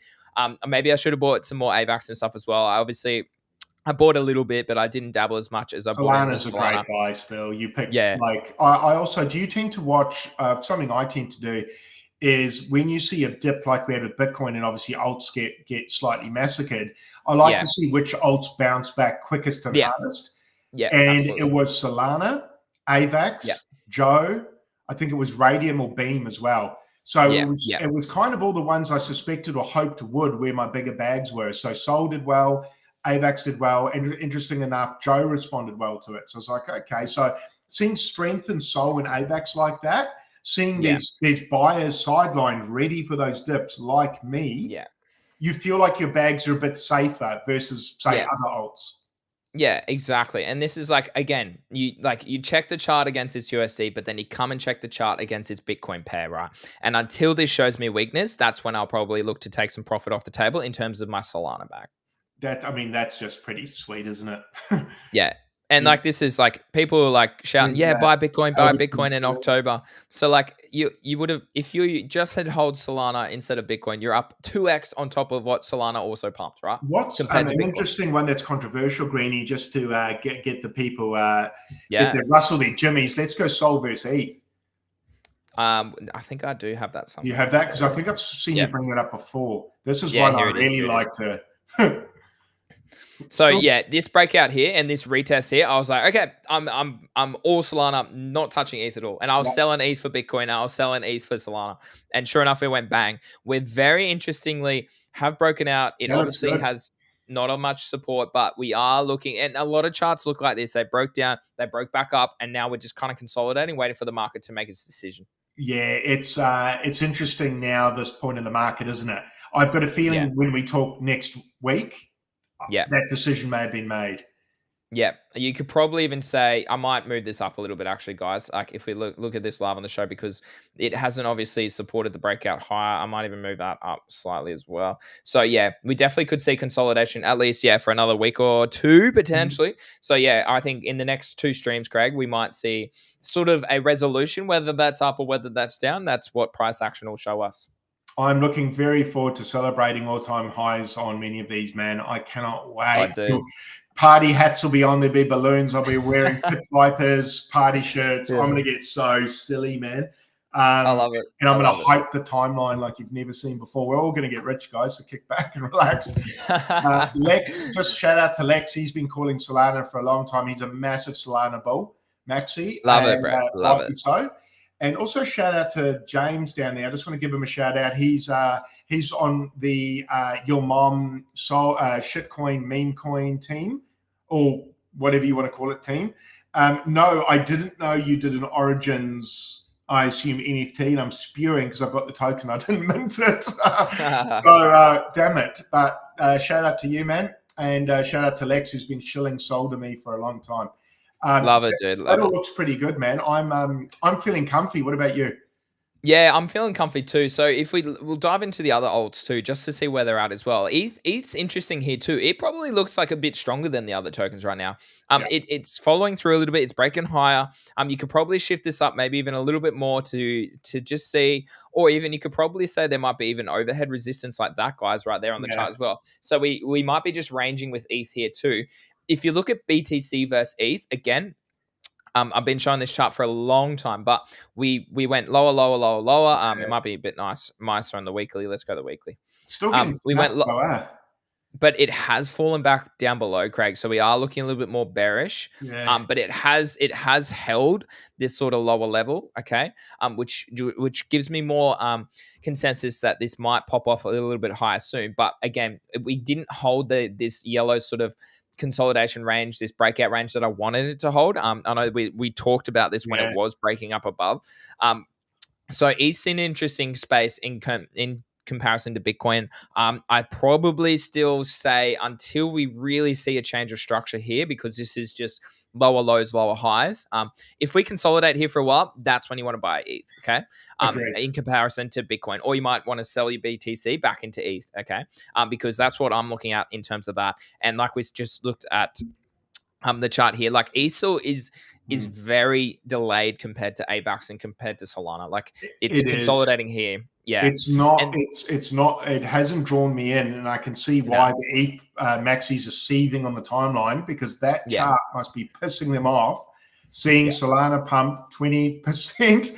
Maybe I should have bought some more AVAX and stuff as well. I bought a little bit, but I didn't dabble as much as I bought in Solana's a great buy still. You pick, like, I also, do you tend to watch, something I tend to do is when you see a dip like we had with Bitcoin and obviously alts get slightly massacred, I like to see which alts bounce back quickest and hardest. Yeah, and absolutely. It was Solana, AVAX, Joe, I think it was Radium or Beam as well. So it was kind of all the ones I suspected or hoped would where my bigger bags were. So Sol did well, AVAX did well, and interesting enough, Joe responded well to it. So I was like, okay, so seeing strength in Sol and AVAX like that, seeing these buyers sidelined ready for those dips like me, you feel like your bags are a bit safer versus, say, other alts. Yeah, exactly. And this is like, again, you check the chart against its USD, but then you come and check the chart against its Bitcoin pair, right? And until this shows me weakness, that's when I'll probably look to take some profit off the table in terms of my Solana bag. That's just pretty sweet, isn't it? Yeah. And like, this is like, people are like shouting, buy Bitcoin in October. So like, you would have, if you just had hold Solana instead of Bitcoin, you're up 2x on top of what Solana also pumped, right? What's an interesting one that's controversial, Greeny, just to get the people, get the Russell, their jimmies. Let's go Sol versus ETH. I think I do have that somewhere. You have that? Because I think I've seen you bring it up before. This is one I really like to... So this breakout here and this retest here, I was like, okay, I'm all Solana, not touching ETH at all. And I was selling ETH for Bitcoin. I was selling ETH for Solana. And sure enough, it went bang. We very interestingly have broken out. It obviously has not much support, but we are looking, and a lot of charts look like this. They broke down, they broke back up, and now we're just kind of consolidating, waiting for the market to make its decision. Yeah, it's interesting now, this point in the market, isn't it? I've got a feeling when we talk next week, that decision may have been made. Yeah, you could probably even say, I might move this up a little bit, actually, guys. Like, if we look at this live on the show, because it hasn't obviously supported the breakout higher, I might even move that up slightly as well. So yeah, we definitely could see consolidation, at least for another week or two potentially. So yeah, I think in the next 2 streams, Craig, we might see sort of a resolution, whether that's up or whether that's down. That's what price action will show us. I'm looking very forward to celebrating all-time highs on many of these, man. I cannot wait. Party hats will be on. There'll be balloons. I'll be wearing Pit Vipers, party shirts. I'm going to get so silly, man. I love it. And I'm going to hype the timeline like you've never seen before. We're all going to get rich, guys, so kick back and relax. Lex, just shout out to Lex. He's been calling Solana for a long time. He's a massive Solana bull. Maxi. Love it, bro. Love it. So. And also shout out to James down there. I just want to give him a shout out. He's on the Your Mom Soul Shitcoin Memecoin team, or whatever you want to call it, team. No, I didn't know you did an Origins, I assume, NFT, and I'm spewing because I've got the token. I didn't mint it. So damn it. But shout out to you, man. And shout out to Lex, who's been shilling Sol to me for a long time. Love it, dude. That all looks pretty good, man. I'm feeling comfy. What about you? Yeah, I'm feeling comfy too. So if we'll dive into the other alts too, just to see where they're at as well. ETH's interesting here too. It probably looks like a bit stronger than the other tokens right now. It's following through a little bit. It's breaking higher. You could probably shift this up maybe even a little bit more to just see, or even you could probably say there might be even overhead resistance like that, guys, right there on the chart as well. So we might be just ranging with ETH here too. If you look at BTC versus ETH, again, I've been showing this chart for a long time, but we went lower, lower, lower, lower. It might be a bit nicer on the weekly. Let's go the weekly. Still getting we went lower, but it has fallen back down below, Craig. So we are looking a little bit more bearish. But it has held this sort of lower level, okay, which gives me more consensus that this might pop off a little bit higher soon. But again, we didn't hold this yellow sort of consolidation range, this breakout range that I wanted it to hold. I know we talked about this when it was breaking up above. So it's an interesting space in comparison to Bitcoin. I probably still say until we really see a change of structure here, because this is just lower lows, lower highs. If we consolidate here for a while, that's when you want to buy ETH, okay? In comparison to Bitcoin. Or you might want to sell your BTC back into ETH, okay? Because that's what I'm looking at in terms of that. And like we just looked at the chart here, like ETH is very delayed compared to AVAX and compared to Solana. Like it's consolidating here. Yeah, it's not. It's not. It hasn't drawn me in, and I can see why the ETH maxis are seething on the timeline, because that chart must be pissing them off. Seeing Solana pump 20%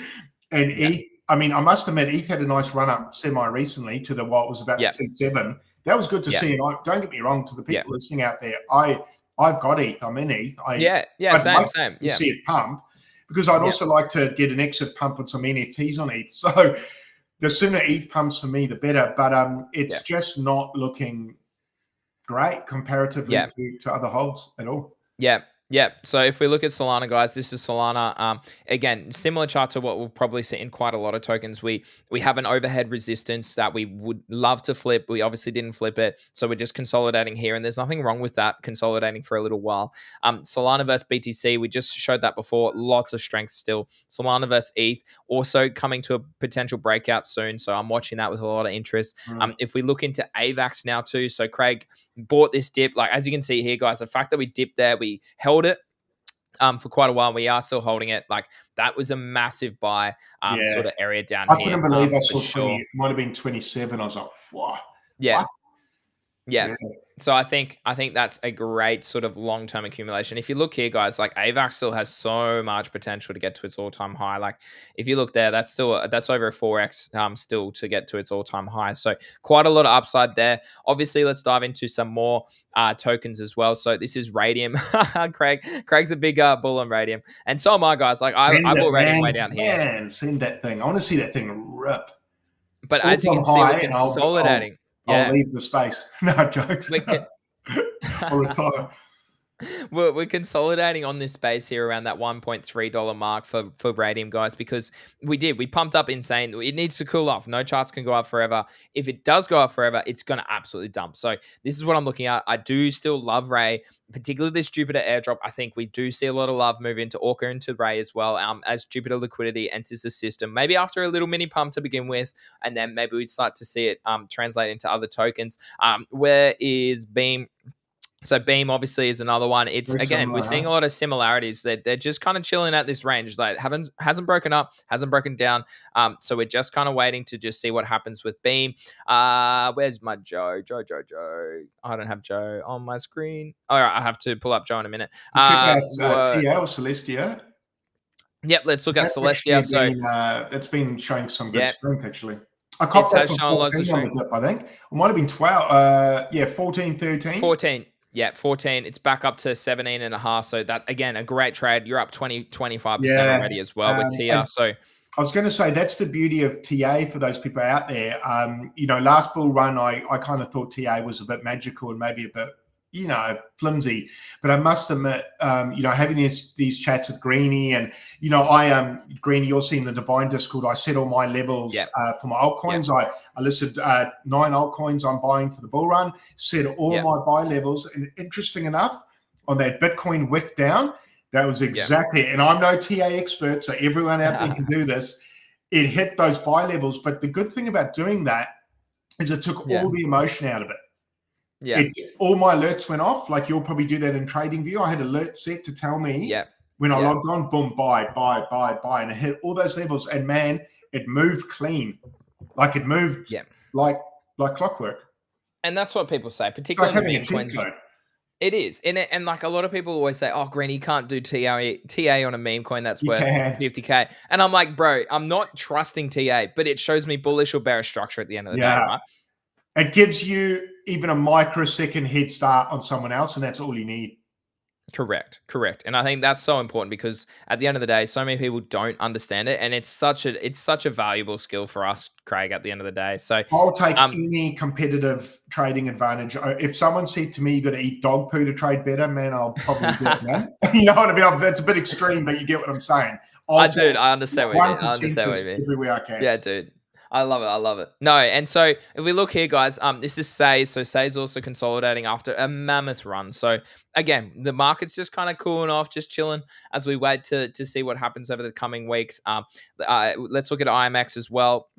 and ETH. I mean, I must admit, ETH had a nice run up semi recently to what was about 10.7. That was good to see. And don't get me wrong, to the people listening out there, I've got ETH. I'm in ETH. Same. Yeah, see it pump, because I'd also like to get an exit pump with some NFTs on ETH. So the sooner ETH pumps for me, the better. But it's just not looking great comparatively to other holds at all. Yeah. So if we look at Solana, guys, this is Solana. Again, similar chart to what we'll probably see in quite a lot of tokens. We have an overhead resistance that we would love to flip. We obviously didn't flip it, so we're just consolidating here, and there's nothing wrong with that, consolidating for a little while. Solana versus BTC, we just showed that before. Lots of strength still. Solana versus ETH, also coming to a potential breakout soon, so I'm watching that with a lot of interest. If we look into AVAX now too, so Craig bought this dip. Like, as you can see here, guys, the fact that we dipped there, we held it for quite a while. We are still holding it. Like, that was a massive buy sort of area down here. I couldn't believe I saw 20. It might have been 27. I was like, what? Yeah. So I think that's a great sort of long-term accumulation. If you look here, guys, like AVAX still has so much potential to get to its all-time high. Like if you look there, that's over a 4x still to get to its all-time high. So quite a lot of upside there. Obviously, let's dive into some more tokens as well. So this is Radium. Craig's a big bull on Radium, and so am I, guys. Like I bought Radium way down here. Man, send that thing. I want to see that thing rip. But as you can see, we're consolidating. I'll leave the space. No jokes. I'll retire. We're consolidating on this space here around that $1.3 mark for Radium, guys, because we pumped up insane. It needs to cool off. No charts can go up forever. If it does go up forever, it's going to absolutely dump. So this is what I'm looking at. I do still love Ray, particularly this Jupiter airdrop. I think we do see a lot of love move into Orca and to Ray as well, as Jupiter liquidity enters the system. Maybe after a little mini pump to begin with, and then maybe we'd start to see it translate into other tokens. Where is Beam? So Beam obviously is another one. It's again, we're seeing a lot of similarities. They're just kind of chilling at this range. Like hasn't broken up, hasn't broken down. So we're just kind of waiting to just see what happens with Beam. Where's my Joe? Joe. I don't have Joe on my screen. All right, I have to pull up Joe in a minute. Check out TL Celestia. Yep, let's look at Celestia. So it's been showing some good strength actually. I caught that from 14 on the dip, I think. It might have been 12. 14, 13. 14. Yeah, 14. It's back up to 17.5. So that, again, a great trade. You're up 25% already as well with TR. So I was going to say that's the beauty of TA for those people out there. Last bull run, I kind of thought TA was a bit magical and maybe a bit, flimsy. But I must admit, having these chats with Greeny and, Greeny, you'll see in the Divine Discord, I set all my levels for my altcoins. I listed 9 altcoins I'm buying for the bull run, set all my buy levels. And interesting enough, on that Bitcoin wick down, that was exactly it. And I'm no TA expert, so everyone out there can do this. It hit those buy levels. But the good thing about doing that is it took all the emotion out of it. All my alerts went off. Like you'll probably do that in TradingView. I had alerts set to tell me when I logged on, boom, buy. And it hit all those levels. And man, it moved clean. Like it moved like clockwork. And that's what people say, particularly like in meme coins. It is. And like a lot of people always say, oh, Granny, you can't do TA on a meme coin that's worth 50K. And I'm like, bro, I'm not trusting TA, but it shows me bullish or bearish structure at the end of the day, right? It gives you even a microsecond head start on someone else, and that's all you need. Correct. And I think that's so important because at the end of the day, so many people don't understand it, and it's such a valuable skill for us, Craig, at the end of the day. So I'll take any competitive trading advantage. If someone said to me, you got to eat dog poo to trade better, man, I'll probably do it, man. You know what I mean? That's a bit extreme, but you get what I'm saying. I understand what you mean. Everywhere I can. Yeah, dude. I love it. No, and so if we look here, guys, this is Say. So Say's also consolidating after a mammoth run. So again, the market's just kind of cooling off, just chilling as we wait to see what happens over the coming weeks. Let's look at IMX as well.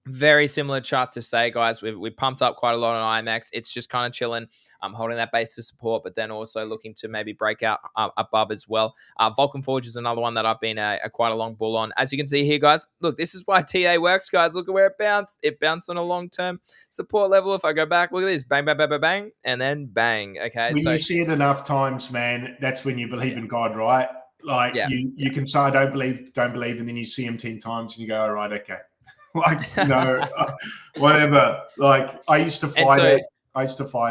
Very similar chart to Say, guys. We've pumped up quite a lot on IMX. It's just kind of chilling. Holding that base of support, but then also looking to maybe break out above as well. Vulcan Forge is another one that I've been quite a long bull on. As you can see here, guys, look, this is why TA works, guys. Look at where it bounced. It bounced on a long-term support level. If I go back, look at this. Bang, bang, bang, bang, bang, and then bang. Okay, when you see it enough times, man, that's when you believe in God, right? Like you can say, I don't believe, and then you see him 10 times and you go, all right, okay. Like, whatever. Like, I used to fight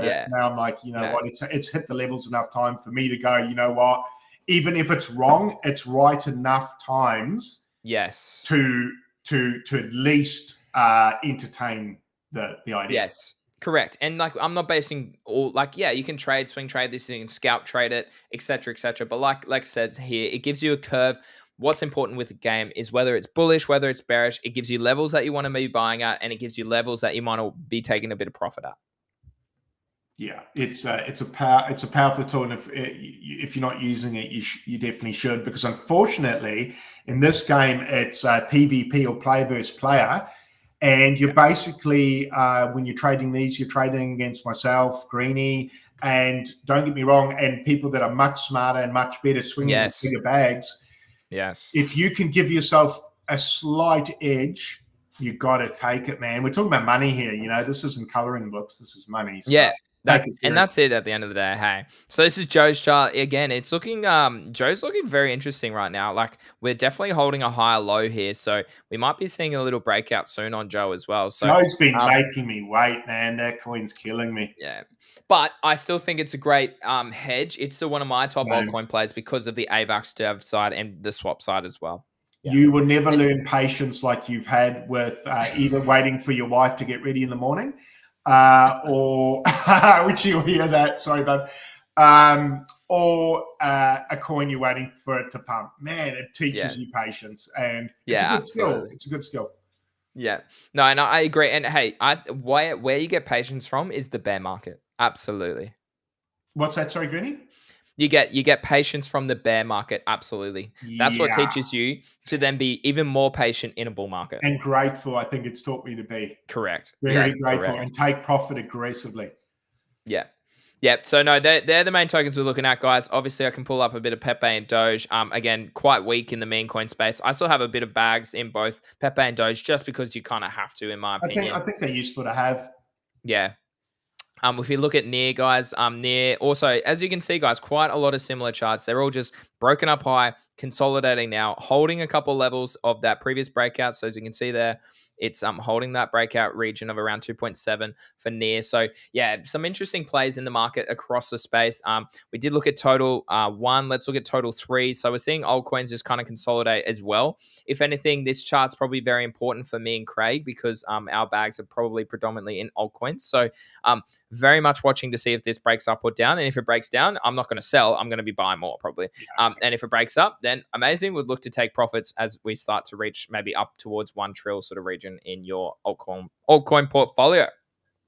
it. Now I'm like, what? It's hit the levels enough time for me to go, you know what? Even if it's wrong, it's right enough times. Yes. To at least entertain the idea. Yes. Correct. And like, I'm not basing all you can swing trade this, you can scalp trade it, etc., etc. But like says here, it gives you a curve. What's important with the game is whether it's bullish, whether it's bearish, it gives you levels that you want to be buying at, and it gives you levels that you might be taking a bit of profit at. Yeah, it's a powerful tool, and if you're not using it, you definitely should, because unfortunately in this game it's PvP or player versus player, and you're basically when you're trading these, you're trading against myself, Greeny, and don't get me wrong, and people that are much smarter and much better swinging bigger bags. Yes. If you can give yourself a slight edge, you got to take it, man. We're talking about money here. This isn't coloring books. This is money. So yeah. That's it at the end of the day. Hey, so this is Joe's chart again. It's looking, Joe's looking very interesting right now. Like, we're definitely holding a higher low here, so we might be seeing a little breakout soon on Joe as well. So Joe's been making me wait, man. That coin's killing me. Yeah, but I still think it's a great hedge. It's still one of my top altcoin plays because of the AVAX dev side and the swap side as well. Yeah. You will never learn patience like you've had with either waiting for your wife to get ready in the morning. Or which you'll hear that, sorry, bud. Or a coin you're waiting for it to pump. Man, it teaches you patience, and it's a good skill. It's a good skill. Yeah, no, and I agree. And hey, where you get patience from is the bear market. Absolutely. What's that? Sorry, Greeny? You get patience from the bear market. Absolutely. That's what teaches you to then be even more patient in a bull market. And grateful, I think it's taught me to be. Correct. Very grateful and take profit aggressively. Yeah. Yeah. So no, they're the main tokens we're looking at, guys. Obviously, I can pull up a bit of Pepe and Doge. Again, quite weak in the meme coin space. I still have a bit of bags in both Pepe and Doge just because you kind of have to, in my opinion. I think they're useful to have. Yeah. If you look at Near, guys, Near also, as you can see, guys, quite a lot of similar charts. They're all just broken up high, consolidating now, holding a couple levels of that previous breakout. So as you can see there, it's holding that breakout region of around 2.7 for Near. So yeah, some interesting plays in the market across the space. We did look at total 1. Let's look at total 3. So we're seeing altcoins just kind of consolidate as well. If anything, this chart's probably very important for me and Craig because our bags are probably predominantly in altcoins. So very much watching to see if this breaks up or down. And if it breaks down, I'm not going to sell. I'm going to be buying more probably. And if it breaks up, then amazing. We'd look to take profits as we start to reach maybe up towards 1 trill sort of region in your altcoin portfolio.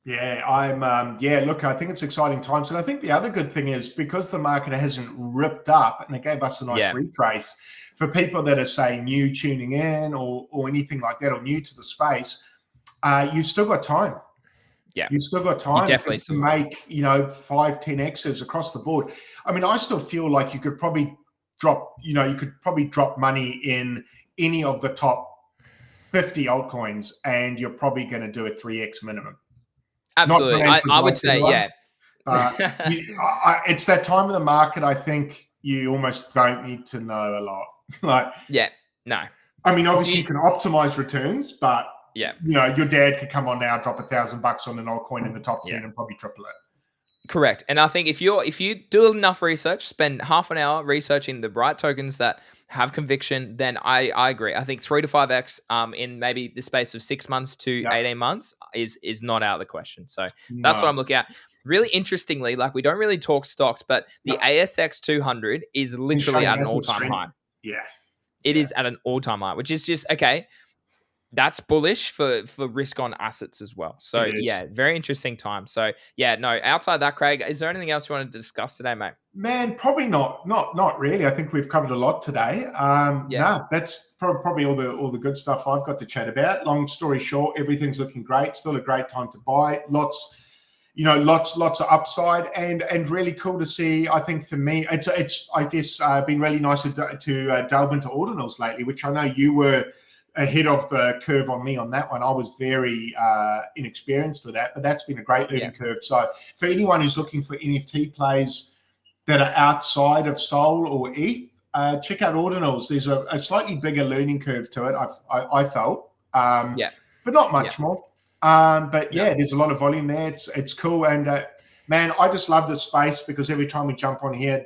Yeah, look, I think it's exciting times. And I think the other good thing is because the market hasn't ripped up and it gave us a nice retrace for people that are, say, new tuning in or anything like that, or new to the space, you've still got time. Yeah, you've still got time to make 5-10x's across the board. I mean, I still feel like you could probably drop money in any of the top 50 altcoins, and you're probably going to do a 3x minimum. Absolutely, I would say, it's that time of the market. I think you almost don't need to know a lot. I mean, obviously you can optimize returns, but your dad could come on now, drop $1,000 on an altcoin in the top 10 and probably triple it. Correct. And I think if you do enough research, spend half an hour researching the right tokens that have conviction, then I agree. I think 3 to 5x in maybe the space of 6 months to 18 months is not out of the question. So that's what I'm looking at. Really interestingly, like we don't really talk stocks, but the ASX 200 is literally at an all-time high. Yeah. It is at an all-time high, which is just okay. That's bullish for risk on assets as well. So yeah, very interesting time. So yeah, no, outside that, Craig, is there anything else you wanted to discuss today, mate? Man, probably not really. I think we've covered a lot today. No, that's probably all the good stuff I've got to chat about. Long story short, everything's looking great. Still a great time to buy. Lots of upside and really cool to see. I think for me, it's I guess been really nice to delve into ordinals lately, which I know you were ahead of the curve on me on that one. I was very inexperienced with that, but that's been a great learning curve. So for anyone who's looking for NFT plays that are outside of Sol or ETH, check out ordinals. There's a slightly bigger learning curve to it, I felt, but not much more. But yeah, there's a lot of volume there. It's cool. And man, I just love this space because every time we jump on here,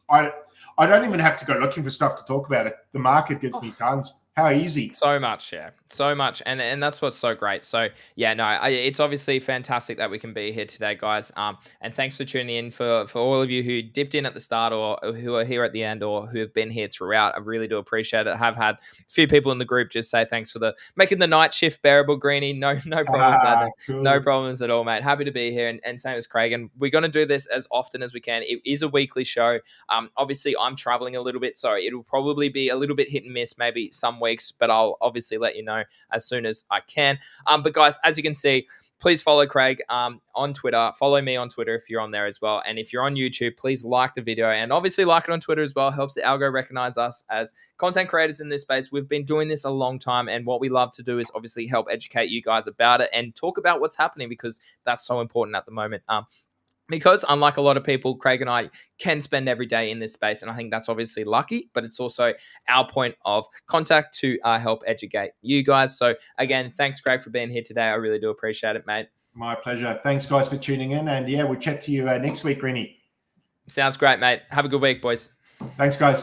I don't even have to go looking for stuff to talk about it. The market gives me tons. How easy. So much, yeah. So much. And that's what's so great. So yeah, no, it's obviously fantastic that we can be here today, guys. And thanks for tuning in for all of you who dipped in at the start or who are here at the end or who have been here throughout. I really do appreciate it. I have had a few people in the group just say thanks for making the night shift bearable, Greenie. No problems. Cool. No problems at all, mate. Happy to be here. And same as Craig. And we're going to do this as often as we can. It is a weekly show. Obviously, I'm traveling a little bit, so it'll probably be a little bit hit and miss, maybe some weeks, but I'll obviously let you know as soon as I can. But guys, as you can see, please follow Craig on Twitter. Follow me on Twitter if you're on there as well. And if you're on YouTube, please like the video and obviously like it on Twitter as well. Helps the algo recognize us as content creators in this space. We've been doing this a long time, and what we love to do is obviously help educate you guys about it and talk about what's happening because that's so important at the moment. Because unlike a lot of people, Craig and I can spend every day in this space. And I think that's obviously lucky, but it's also our point of contact to help educate you guys. So again, thanks, Craig, for being here today. I really do appreciate it, mate. My pleasure. Thanks, guys, for tuning in. And yeah, we'll chat to you next week, Rennie. Sounds great, mate. Have a good week, boys. Thanks, guys.